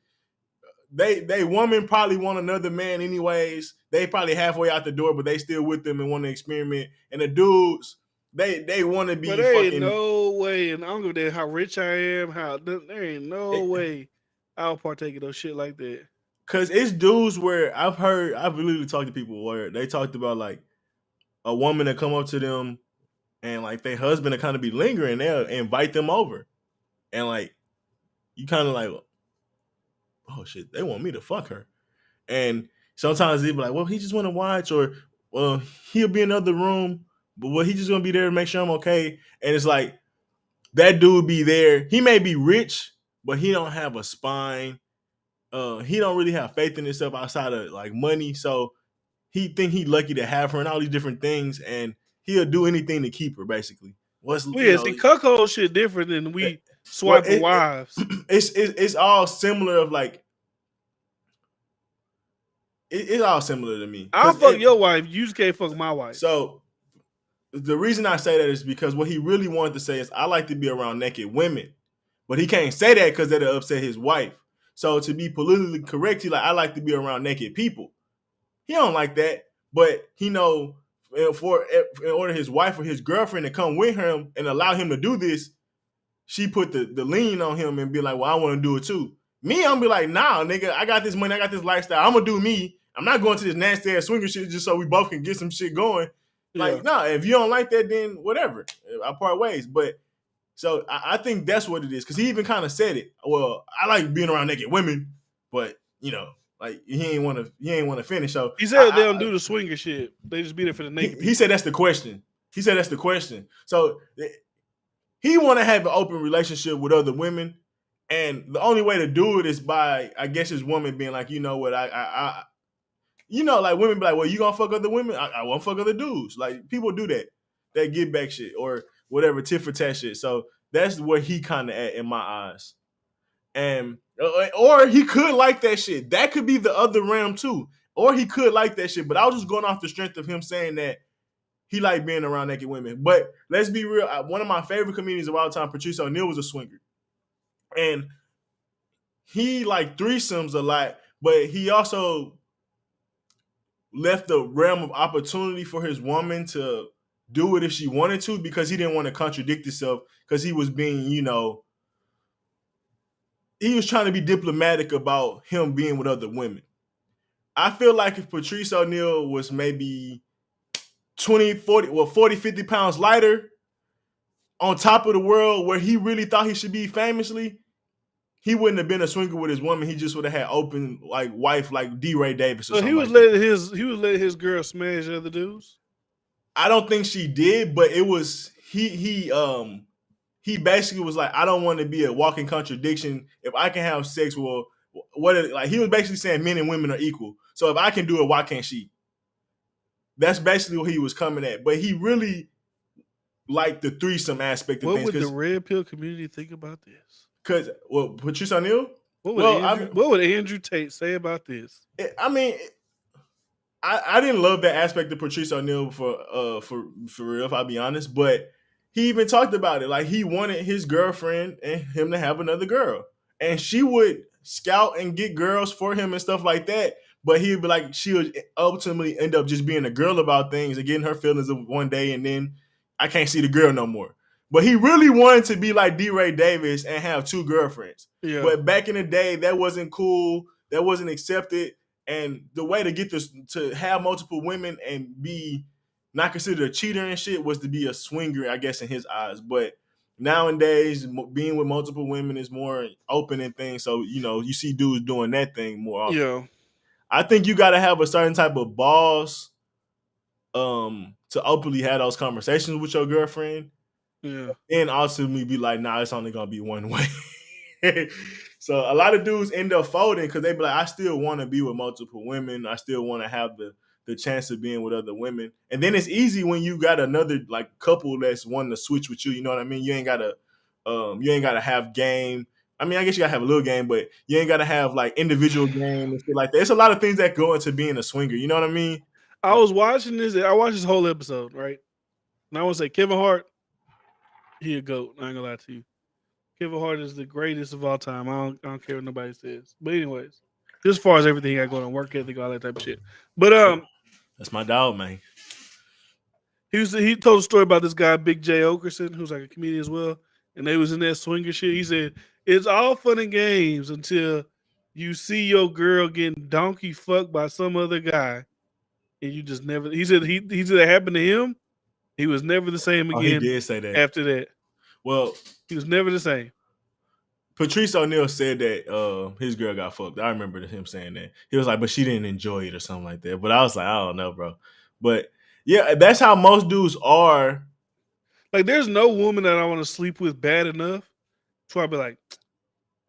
They woman probably want another man anyways. They probably halfway out the door, but they still with them and want to experiment. And the dudes, they want to be. But there ain't no way, and I don't give a damn how rich I am. There ain't no way I'll partake of those shit like that. Cause it's dudes where I've literally talked to people where they talked about like a woman that come up to them and like their husband to kind of be lingering, they'll invite them over, and like you kind of like, oh shit, they want me to fuck her. And sometimes they be like, well, he just want to watch, or well, he'll be in another room, but he just gonna be there to make sure I'm okay. And it's like that dude be there. He may be rich, but he don't have a spine. He don't really have faith in himself outside of like money. So he think he lucky to have her and all these different things, and he'll do anything to keep her. Basically, see, cuckold shit different than we swiping wives. It's all similar. Of like, it's all similar to me. I'll fuck your wife. You just can't fuck my wife. So the reason I say that is because what he really wanted to say is I like to be around naked women, but he can't say that because that'll upset his wife. So to be politically correct, he like, I like to be around naked people. He don't like that, but he know in order his wife or his girlfriend to come with him and allow him to do this, she put the lean on him and be like, well, I want to do it too. Me, I'm gonna be like, nah, nigga, I got this money, I got this lifestyle. I'm gonna do me. I'm not going to this nasty ass swinger shit just so we both can get some shit going. Like, nah, if you don't like that, then whatever. I part ways. But so I think that's what it is. Cause he even kind of said it. Well, I like being around naked women, but like he ain't want to finish. So he said they don't do the swinger shit. They just be there for the naked. He said that's the question. So he want to have an open relationship with other women, and the only way to do it is by, I guess, his woman being like, you know what, I like women be like, well, you gonna fuck other women? I won't fuck other dudes. Like people do that get back shit or whatever, tit for tat shit. So that's where he kind of at in my eyes. And or he could like that shit. That could be the other realm too. Or he could like that shit. But I was just going off the strength of him saying that he liked being around naked women. But let's be real. One of my favorite comedians of all time, Patrice O'Neal, was a swinger. And he liked threesomes a lot, but he also left the realm of opportunity for his woman to do it if she wanted to, because he didn't want to contradict himself, because he was being, he was trying to be diplomatic about him being with other women. I feel like if Patrice O'Neal was maybe 20, 40, 50 pounds lighter on top of the world where he really thought he should be famously, he wouldn't have been a swinger with his woman. He just would have had open like wife like D. Ray Davis or So something. he was like that. letting his girl smash other dudes. I don't think she did, but it was he basically was like, I don't want to be a walking contradiction. If I can have sex, well, like he was basically saying men and women are equal. So if I can do it, why can't she? That's basically what he was coming at. But he really liked the threesome aspect of What things. would the red pill community think about this? Because Patrice O'Neal. What would Andrew Tate say about this? I mean, I didn't love that aspect of Patrice O'Neal for real, if I'll be honest. But he even talked about it. Like he wanted his girlfriend and him to have another girl. And she would scout and get girls for him and stuff like that. But he'd be like, she would ultimately end up just being a girl about things and getting her feelings of one day, and then I can't see the girl no more. But he really wanted to be like D. Ray Davis and have two girlfriends. Yeah. But back in the day, that wasn't cool. That wasn't accepted. And the way to get this to have multiple women and be not considered a cheater and shit was to be a swinger, I guess, in his eyes. But nowadays, being with multiple women is more open and things. So, you see dudes doing that thing more often. Yeah. I think you got to have a certain type of balls to openly have those conversations with your girlfriend. Yeah. And ultimately be like, nah, it's only going to be one way. So a lot of dudes end up folding because they be like, I still want to be with multiple women. I still want to have the chance of being with other women. And then it's easy when you got another like couple that's wanting to switch with you. You know what I mean? You ain't gotta have game. I mean, I guess you gotta have a little game, but you ain't gotta have like individual game and shit like that. It's a lot of things that go into being a swinger. You know what I mean? I was watching this. I watched this whole episode, right? And I want to say Kevin Hart, he a GOAT. I ain't gonna lie to you. Kevin Hart is the greatest of all time. I don't care what nobody says. But anyways, just as far as everything he got going on, work ethic, all that type of shit. But that's my dog, man. He told a story about this guy, Big J Okerson, who's like a comedian as well. And they was in that swinger shit. He said, it's all fun and games until you see your girl getting donkey fucked by some other guy. And you just never, he said it happened to him. He was never the same again. He did say that. After that. Well, he was never the same. Patrice O'Neal said that his girl got fucked. I remember him saying that. He was like, but she didn't enjoy it or something like that. But I was like, I don't know, bro. But yeah, that's how most dudes are. Like, there's no woman that I want to sleep with bad enough before I'd be like,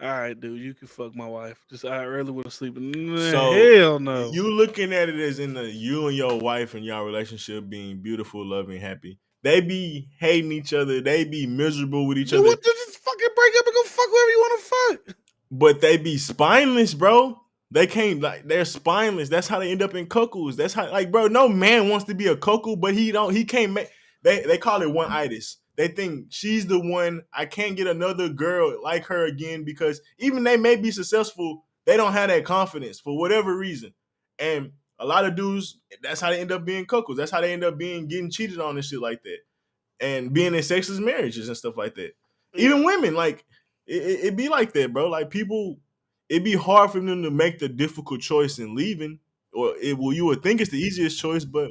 all right, dude, you can fuck my wife. Just I really want to sleep. Hell no. You looking at it as in you and your wife and your relationship being beautiful, loving, happy. They be hating each other. They be miserable with each other. Just fucking break up and go fuck whoever you want to fuck. But they be spineless, bro. They can't, like, they're spineless. That's how they end up in cuckolds. That's how, like, bro, no man wants to be a cuckold, but he can't make, they call it one-itis. They think she's the one. I can't get another girl like her again because even they may be successful, they don't have that confidence for whatever reason. And a lot of dudes, that's how they end up being cuckolds. That's how they end up getting cheated on and shit like that. And being in sexless marriages and stuff like that. Even women, like, it be like that, bro. Like, people, it'd be hard for them to make the difficult choice in leaving. Or you would think it's the easiest choice, but,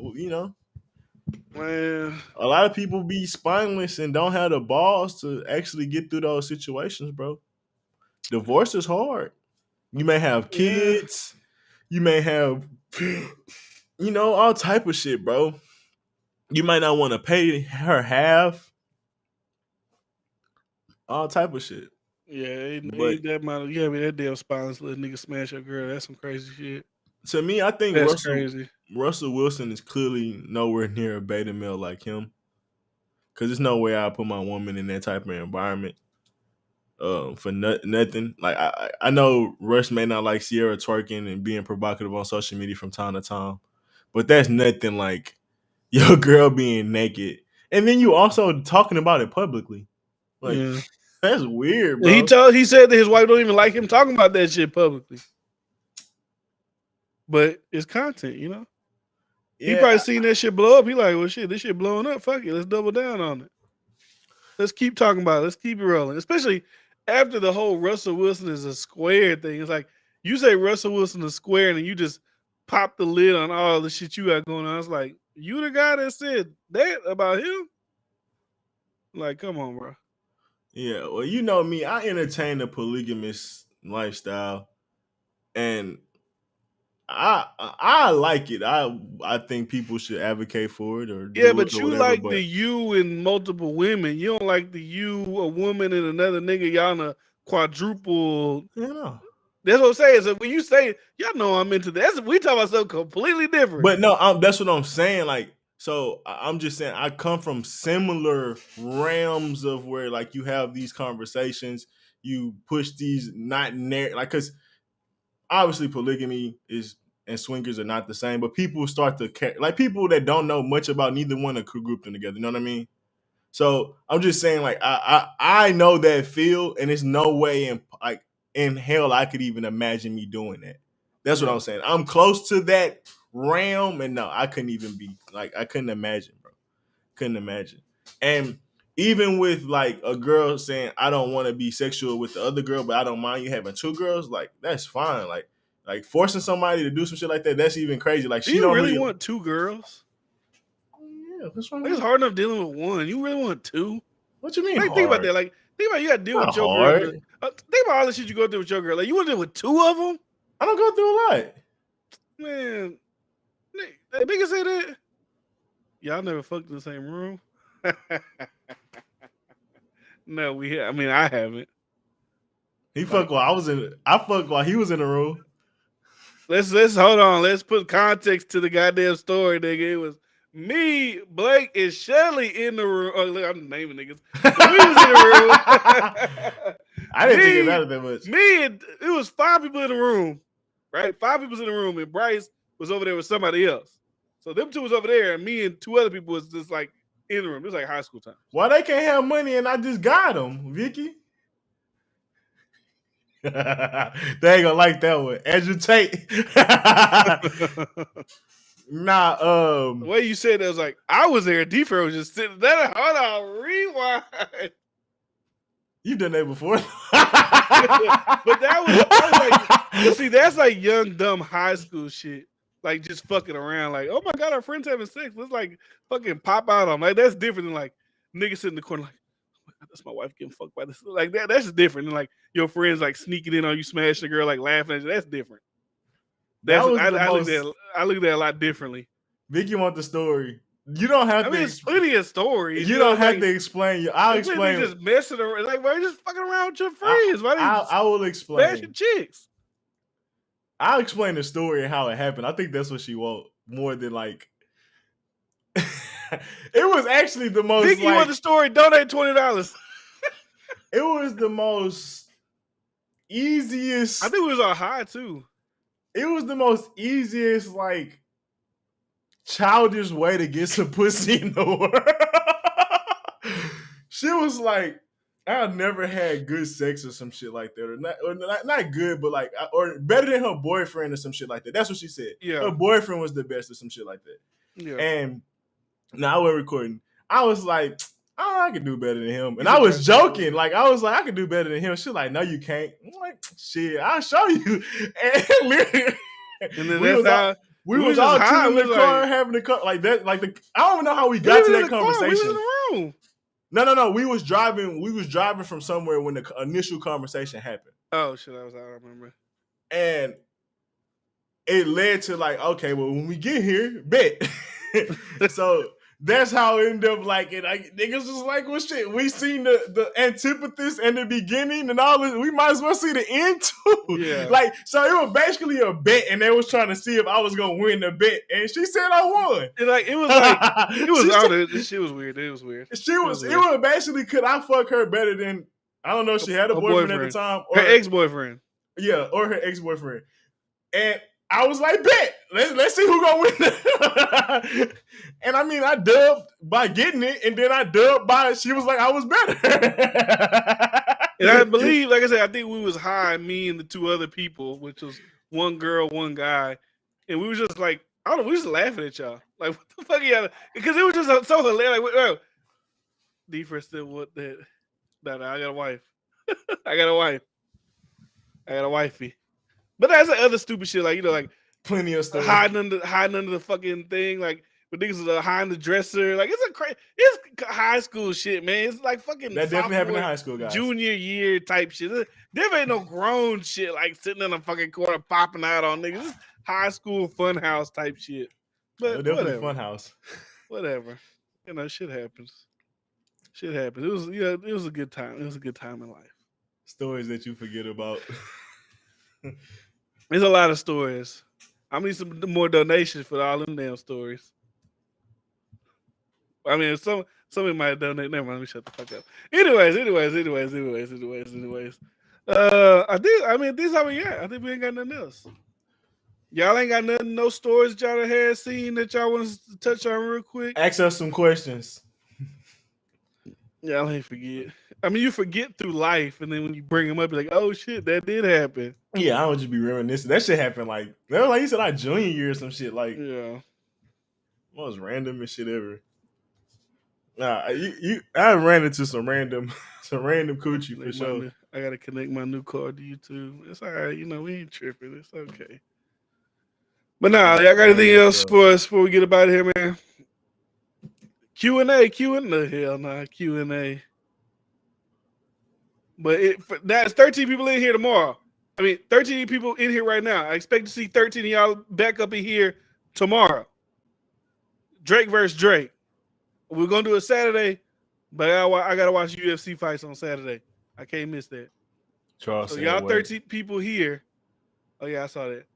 Man. A lot of people be spineless and don't have the balls to actually get through those situations, bro. Divorce is hard. You may have kids. You may have, all type of shit, bro. You might not want to pay her half. All type of shit. Yeah, ain't that amount of, that damn spineless little nigga smash your girl. That's some crazy shit. To me, I think that's crazy. Russell Wilson is clearly nowhere near a beta male like him. Because there's no way I'd put my woman in that type of environment for nothing. Like, I know Russ may not like Sierra twerking and being provocative on social media from time to time, but that's nothing like your girl being naked. And then you also talking about it publicly. Like, that's weird, bro. He said that his wife don't even like him talking about that shit publicly. But it's content, Yeah, he probably seen that shit blow up. He like, well, shit, this shit blowing up. Fuck it, let's double down on it. Let's keep talking about it. Let's keep it rolling. Especially after the whole Russell Wilson is a square thing. It's like, you say Russell Wilson is square and you just pop the lid on all the shit you got going on. It's like, you the guy that said that about him? Like, come on, bro. Yeah, well, you know me, I entertain the polygamous lifestyle, and I like it. I think people should advocate for it or Yeah, do it but or you whatever. like But the you and multiple women. You don't like the you, a woman, and another nigga. Y'all in a quadruple. you know. That's what I'm saying. So when you say, y'all know I'm into that, we talk about something completely different. But no, that's what I'm saying. Like, so I'm just saying I come from similar realms of where like you have these conversations, you push these not like because obviously polygamy is and swingers are not the same, but people start to like people that don't know much about neither one are group them together. You know what I mean? So I'm just saying, like I know that feel, and there's no way in hell I could even imagine me doing that. That's what I'm saying. I'm close to that realm, and no, I couldn't even be like I couldn't imagine, bro. Couldn't imagine. And even with like a girl saying I don't want to be sexual with the other girl, but I don't mind you having two girls, like that's fine. Like forcing somebody to do some shit like that, that's even crazy. Like Do she you don't really really want two girls? Yeah, what's wrong Like, with it's hard enough dealing with one. You really want two? What you mean Like, think about hard? that. Like, think about you got to deal Not with your girl. hard. Think about all the shit you go through with your girl. Like, you want to deal with two of them? I don't go through a lot. Man, that nigga say that? Y'all never fucked in the same room? No, I mean, I haven't. He fucked while I was in. I fucked while he was in the room. Let's hold on. Let's put context to the goddamn story, nigga. It was me, Blake, and Shelly in the room. Oh, look, I'm naming niggas. But we was in the room. I didn't think it mattered that much. Me and it was 5 people in the room, right? 5 people in the room, and Bryce was over there with somebody else. So them two was over there, and me and 2 other people was just like in the room. It was like high school time. Why they can't have money and I just got them, Vicky? They ain't gonna like that one. Andrew Tate. Nah, the way you said that was like I was there. D-Fair was just sitting there. Hold on, rewind. You've done that before. But that was like, see, that's like young, dumb high school shit. Like just fucking around. Like, oh my god, our friends having sex. Let's like fucking pop out on. Like that's different than like niggas sitting in the corner like, oh my god, that's my wife getting fucked by this. Like that's different than like your friends like sneaking in on you, smashing a girl, like laughing at you. That's different. That's I look at that a lot differently. Vicky want the story. You don't have to. It's plenty of stories. You don't have to explain. I'll explain. Just messing around. Like, why are you just fucking around with your friends? I will explain. Smashing chicks. I'll explain the story and how it happened. I think that's what she want more than like. It was actually the most. Vicky, you want the story? Donate $20. It was the most easiest. I think it was on high too. It was the most easiest, like, childish way to get some pussy in the world. She was like, I've never had good sex or some shit like that, or not good, but like, or better than her boyfriend or some shit like that. That's what she said. Yeah, her boyfriend was the best or some shit like that. Yeah, and now we're recording. I was like, oh, I could do better than him. And I was joking. Like, I was like, I could do better than him. She's like, no, you can't. I'm like, shit, I'll show you. And then we was all two in the car having the car. Like that, like I don't even know how we got to that conversation. We was in the room. No. We was driving from somewhere when the initial conversation happened. Oh shit, I don't remember. And it led to like, okay, well, when we get here, bet. So that's how it ended up like it. Like, niggas was like, well, shit, we seen the antithesis and the beginning and all this. We might as well see the end too. Yeah. Like, so it was basically a bet, and they was trying to see if I was gonna win the bet, and she said I won. It was this shit was weird. It was weird. It was basically, could I fuck her better than, I don't know if she had a boyfriend at the time, or her ex-boyfriend. Yeah, or her ex-boyfriend. And I was like, bet. Let's see who gonna win. And I mean, I dubbed by getting it, and then I dubbed by she was like, I was better. And I believe, like I said, I think we was high, me and the 2 other people, which was one girl, one guy, and we was just like, I don't know, we was just laughing at y'all. Like, what the fuck y'all? Because it was just so hilarious. Like, D-Fair still what that? No, I got a wife. I got a wifey. But that's like other stupid shit, like, you know, like plenty of stuff hiding under the fucking thing. Like But niggas is behind the dresser. Like it's high school shit, man. It's like fucking That definitely happened in sophomore, high school, guys. junior year type shit. There ain't no grown shit like sitting in a fucking corner popping out on niggas. It's high school fun house type shit. But Definitely whatever. fun house. Whatever. You know, shit happens. Shit happens. It was a good time. It was a good time in life. Stories that you forget about. There's a lot of stories. I need some more donations for all them damn stories. I mean, somebody might donate. Never mind. Let me shut the fuck up. Anyways. This how we got. I think we ain't got nothing else. Y'all ain't got nothing, no stories that y'all had seen that y'all want to touch on real quick. Ask us some questions. Y'all ain't forget. I mean, you forget through life, and then when you bring them up, you're like, oh shit, that did happen. Yeah, I don't just be reminiscing. That shit happened like you said, our junior year or some shit. Like, yeah, most random and shit ever. Nah, I ran into some random coochie for sure. I gotta connect my new card to YouTube. It's all right, you know, we ain't tripping. It's okay. But nah, y'all got anything else for us before we get about it here, man? Q&A. Hell nah, Q&A. But that's 13 people in here tomorrow. I mean, 13 people in here right now. I expect to see 13 of y'all back up in here tomorrow. Drake versus Drake. We're gonna do it Saturday, but I gotta watch UFC fights on Saturday. I can't miss that. Charles, so y'all 13 people here. Oh yeah, I saw that.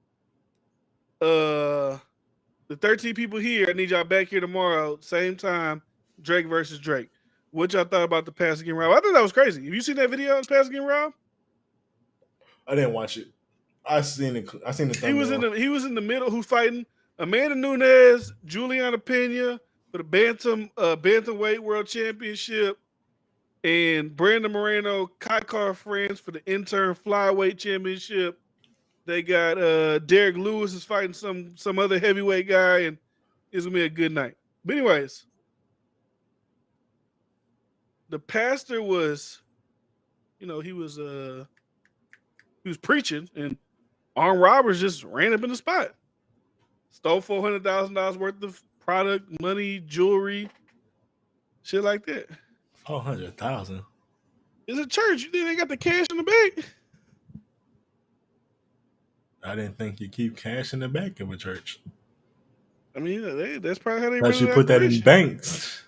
The 13 people here, I need y'all back here tomorrow, same time. Drake versus Drake. What y'all thought about the pass again, Rob? I thought that was crazy. Have you seen that video of pass again, Rob? I didn't watch it. I seen it. I seen the thumbnail. He was in the middle. Who's fighting Amanda Nunes, Juliana Pena for the bantamweight world championship, and Brandon Moreno, Kai Friends for the intern flyweight championship. They got Derek Lewis is fighting some other heavyweight guy, and it's gonna be a good night. But anyways, the pastor was, he was preaching, and armed robbers just ran up in the spot, stole $400,000 worth of product, money, jewelry, shit like that. 400,000. It's a church. You think they got the cash in the bank? I didn't think you keep cash in the bank of a church. I mean, that's probably how they thought you put that in banks.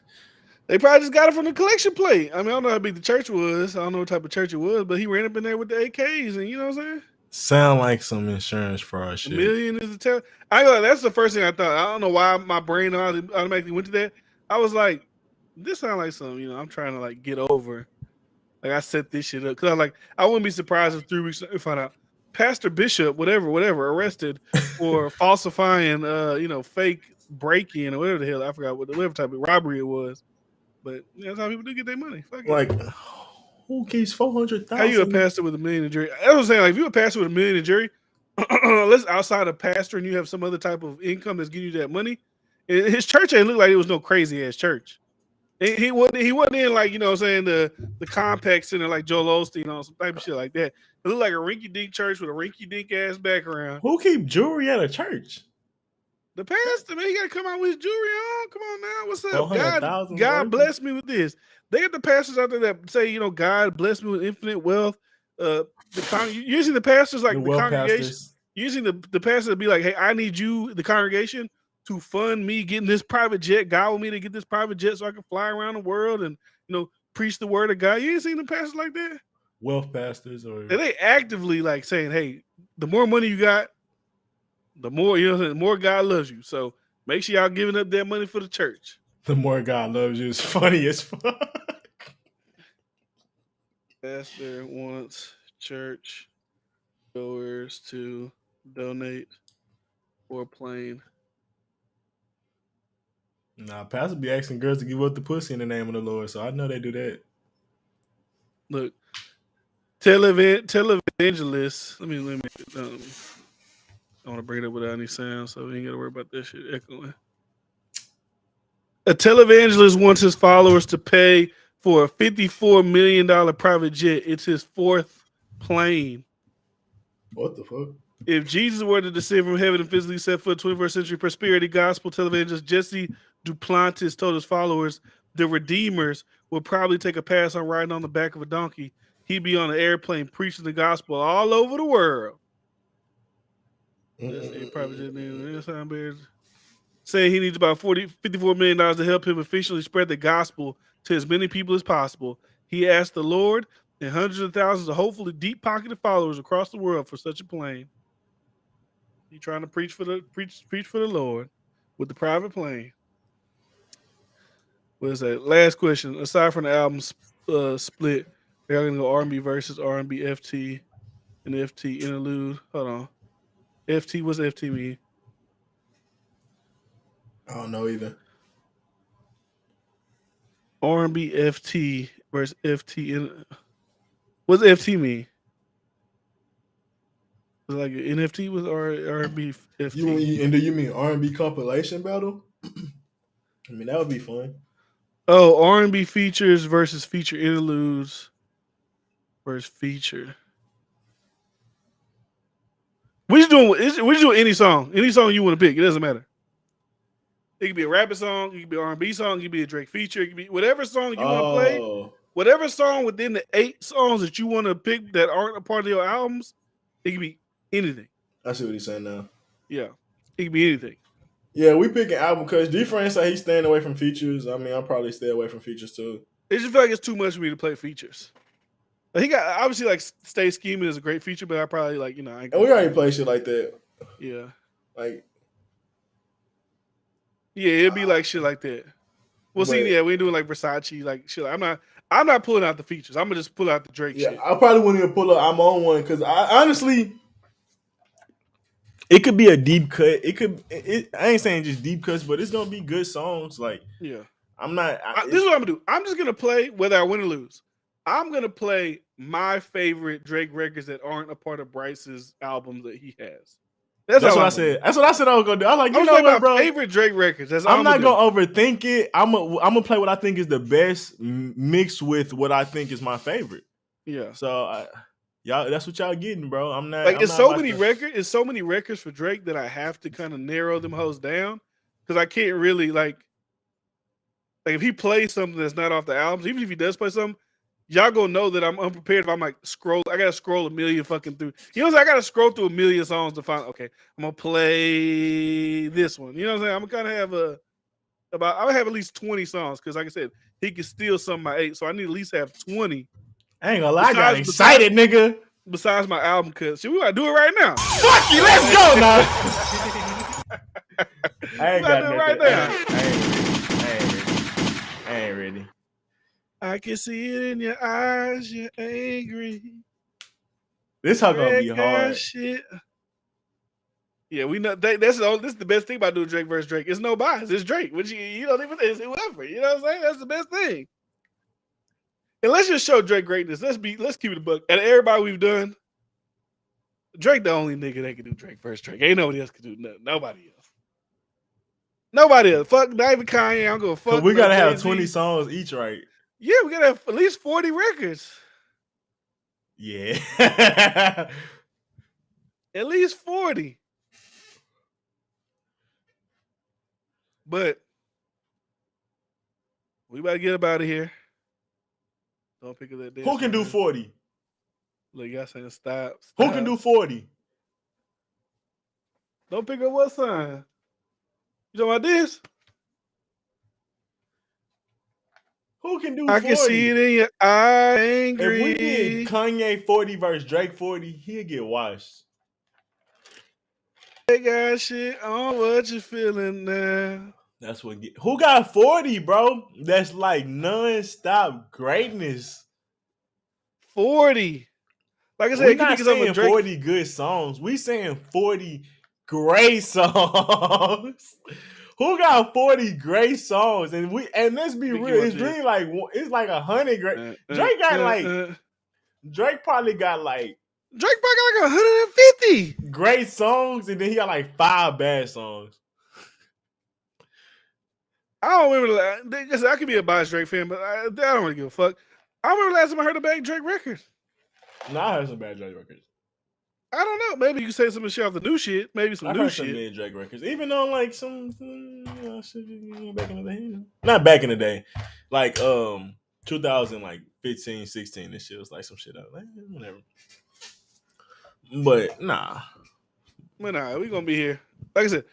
They probably just got it from the collection plate. I mean, I don't know how big the church was. I don't know what type of church it was, but he ran up in there with the AKs, and you know what I'm saying? Sound like some insurance fraud shit. $1 million is the tell. That's the first thing I thought. I don't know why my brain automatically went to that. I was like, this sounds like something, I'm trying to like get over. Like I set this shit up because I wouldn't be surprised if 3 weeks to find out Pastor Bishop, whatever, arrested for falsifying, fake break-in or whatever the hell. I forgot whatever type of robbery it was. But that's how people do get their money. Fuck like, who keeps 400,000? How you a pastor with $1 million in jury? That's what I'm saying. Like, if you're a pastor with $1 million in jury, let's outside of pastor and you have some other type of income that's giving you that money. His church ain't look like it was no crazy ass church. He wasn't in like, the compact center like Joel Osteen on some type of shit like that. It looked like a rinky dink church with a rinky dink ass background. Who keep jewelry at a church? The pastor, man, he got to come out with his jewelry on. Come on now, what's up? God bless me with this. They got the pastors out there that say, God bless me with infinite wealth. Usually the pastors like the congregation. Pastors. Usually the pastor would be like, hey, I need you, the congregation, to fund me getting this private jet. God want me to get this private jet so I can fly around the world and preach the word of God. You ain't seen the pastors like that? Wealth pastors and they actively like saying, hey, the more money you got, the more the more God loves you. So make sure y'all giving up that money for the church. The more God loves you is funny as fuck. Pastor wants church goers to donate for a plane. Nah, pastor be asking girls to give up the pussy in the name of the Lord, so I know they do that. Look, televangelists. Let me. I want to bring it up without any sound, so we ain't got to worry about that shit echoing. A televangelist wants his followers to pay for a $54 million private jet. It's his 4th plane. What the fuck? If Jesus were to descend from heaven and physically set foot 21st century prosperity gospel televangelist Jesse Duplantis told his followers, the Redeemers would probably take a pass on riding on the back of a donkey. He'd be on an airplane preaching the gospel all over the world. He probably didn't say he needs about $54 million to help him efficiently spread the gospel to as many people as possible. He asked the Lord and hundreds of thousands of hopefully deep-pocketed followers across the world for such a plane. He trying to preach for the Lord with the private plane. What is that? Last question. Aside from the album split, they're gonna go R&B versus R&B FT and FT interlude. Hold on. FT, what's FT mean? I don't know either. R&B FT versus FT. What's FT mean? Like an NFT with R&B FT. And do you mean R&B compilation battle? I mean, that would be fun. Oh, R&B features versus feature interludes versus feature. We just doing any song you want to pick. It doesn't matter. It could be a rapping song, it could be an R&B song, it could be a Drake feature, it could be whatever song you want to play. Whatever song within the 8 songs that you want to pick that aren't a part of your albums, it could be anything. I see what he's saying now. Yeah, it could be anything. Yeah, we pick an album because D-Friend said he's staying away from features. I mean, I'll probably stay away from features too. It just feel like it's too much for me to play features. He got obviously like Stay Scheming is a great feature, but I probably like and we already play shit like that. Yeah, like it'd be like shit like that. Well, see, we ain't doing like Versace, like shit. I'm not pulling out the features. I'm gonna just pull out the Drake shit. I probably wouldn't even pull up I'm on one because I honestly, it could be a deep cut. I ain't saying just deep cuts, but it's gonna be good songs. Like, yeah, I'm not. This is what I'm gonna do. I'm just gonna play whether I win or lose. I'm gonna play my favorite Drake records that aren't a part of Bryce's albums that he has. That's what I said. That's what I said I was gonna do. I was like, you know what, bro? Favorite Drake records. I'm not gonna overthink it. I'm gonna play what I think is the best mixed with what I think is my favorite. Yeah. So y'all, that's what y'all getting, bro. I'm not like. It's so many records. It's so many records for Drake that I have to kind of narrow them hoes down because I can't really like if he plays something that's not off the albums, even if he does play something. Y'all gonna know that I'm unprepared if I'm like I gotta scroll a million fucking through. You know what I'm saying? I gotta scroll through a million songs to find. Okay, I'm gonna play this one. You know what I'm saying? I'm gonna kind of I have at least 20 songs because, like I said, he can steal some of my 8, so I need to at least have 20. I ain't gonna lie, I got excited, nigga. Besides my album cuts, we gotta do it right now. Fuck you, let's go now. I ain't got it right now. I ain't ready. I can see it in your eyes. You're angry. This how gonna be hard. Shit. Yeah, we know this is the best thing about doing Drake versus Drake. It's no bias. It's Drake, which you don't even it's whoever. You know what I'm saying? That's the best thing. And let's just show Drake greatness. Let's keep it a buck. And everybody we've done, Drake the only nigga that can do Drake versus Drake. Ain't nobody else can do nothing. Nobody else. Nobody else. Fuck not even Kanye. I'm gonna fuck. We gotta have 20 songs each, right? Yeah, we gotta have at least 40 records. Yeah. At least 40. But we about to get up out of here. Don't pick up that. Who can do 40? Look, y'all saying stop. Who can do 40? Don't pick up what sign? You talking about this? Who can do 40? I can see it in your eye, angry. If we did Kanye 40 versus Drake 40, he'll get washed. They got shit on what you feeling now. That's what who got 40, bro? That's like non-stop greatness. 40. Like I said, we're not saying 40 good songs. We saying 40 great songs. Who got 40 great songs? And let's be real, it's really like it's like 100 great. Drake got Drake probably got like 150 great songs, and then he got like 5 bad songs. I don't remember. I could be a biased Drake fan, but I don't really give a fuck. I remember last time I heard a bad Drake record. No, I heard some bad Drake records. I don't know. Maybe you can say some shit off the new shit. Maybe some I new heard some shit. mid Drake records, even on like some shit back in the day. Not back in the day, like 2000 like 15, 16. This shit was like some shit out like whatever. But nah, But nah, we gonna be here. Like I said,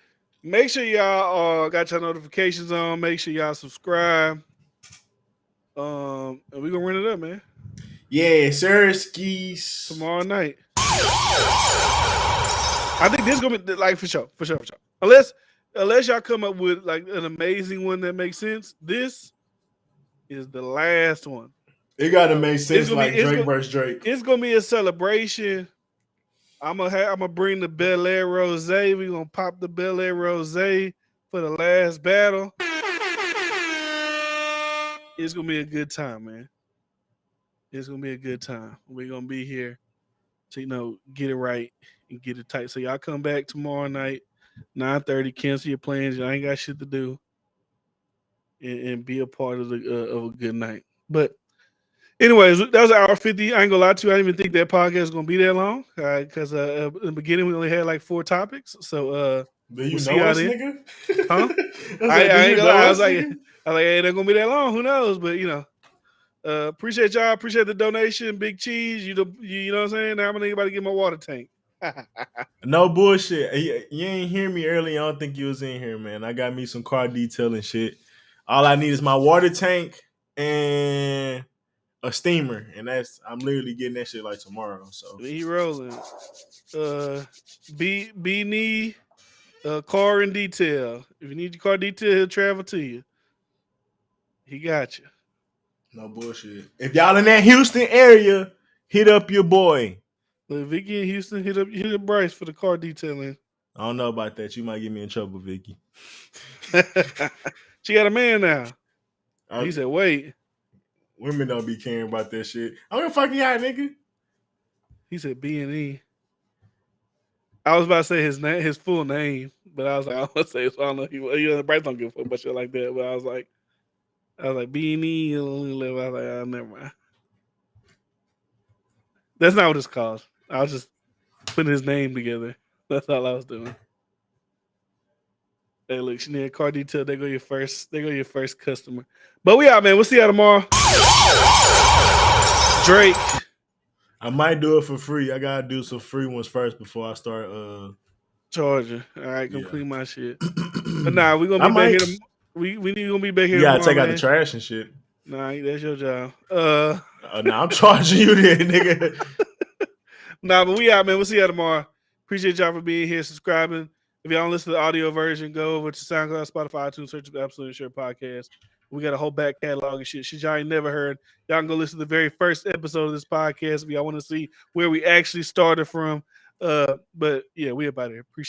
make sure y'all got your notifications on. Make sure y'all subscribe. And we gonna run it up, man. yeah, sir, skis Tomorrow night. I think this is gonna be like for sure. Unless y'all come up with like an amazing one that makes sense, this is the last one. It gotta make sense, gonna be- like it's Drake gonna- versus Drake. It's gonna be a celebration. I'm gonna bring the Bel Air Rose. We gonna pop the Bel Air Rose for the last battle. It's gonna be a good time, man. It's gonna be a good time. We're gonna be here to get it right and get it tight. So y'all come back tomorrow night, 9:30. Cancel your plans. Y'all ain't got shit to do, and be a part of of a good night. But anyways, that was hour 50. I ain't gonna lie to you. I didn't even think that podcast was gonna be that long. Because in the beginning we only had like 4 topics. So Do you we'll see know how us, it is. nigga? Huh? I ain't gonna lie. I was like, hey, they're gonna be that long. Who knows? But appreciate y'all. Appreciate the donation. Big Cheese. You know what I'm saying? Now I'm gonna anybody get my water tank. No bullshit. You ain't hear me earlier. I don't think you was in here, man. I got me some car detailing shit. All I need is my water tank and a steamer, and I'm literally getting that shit like tomorrow. So He rolling. B need car and detail. If you need your car detail, he'll travel to you. He got you. no bullshit. If y'all in that Houston area, hit up your boy. Look, Vicky in Houston, hit up Bryce for the car detailing. I don't know about that. You might get me in trouble, Vicky. She got a man now. He said, "Wait." Women don't be caring about that shit. I'm gonna fucking y'all, nigga. He said B&E. I was about to say his full name, but I was like, I don't want to say it, so I don't know. Bryce don't give a fuck about shit like that. But I was like B&E. I was like, oh, never mind. That's not what it's called. I was just putting his name together. That's all I was doing. Hey, look, she need a car detail. They go your first customer. But we out, man. We'll see y'all tomorrow. Drake. I might do it for free. I gotta do some free ones first before I start Charger. All right, complete yeah. my shit. But nah, we're gonna be back here. We gonna be back here. You gotta tomorrow, take out man. the trash and shit. Nah, that's your job. Nah, I'm charging you there, nigga. Nah, but we out, man. We'll see y'all tomorrow. Appreciate y'all for being here, subscribing. If y'all don't listen to the audio version, go over to SoundCloud, Spotify, iTunes, search the Absolute Insure Podcast. We got a whole back catalog of shit y'all ain't never heard. Y'all can go listen to the very first episode of this podcast if y'all want to see where we actually started from. But yeah, we about it. Appreciate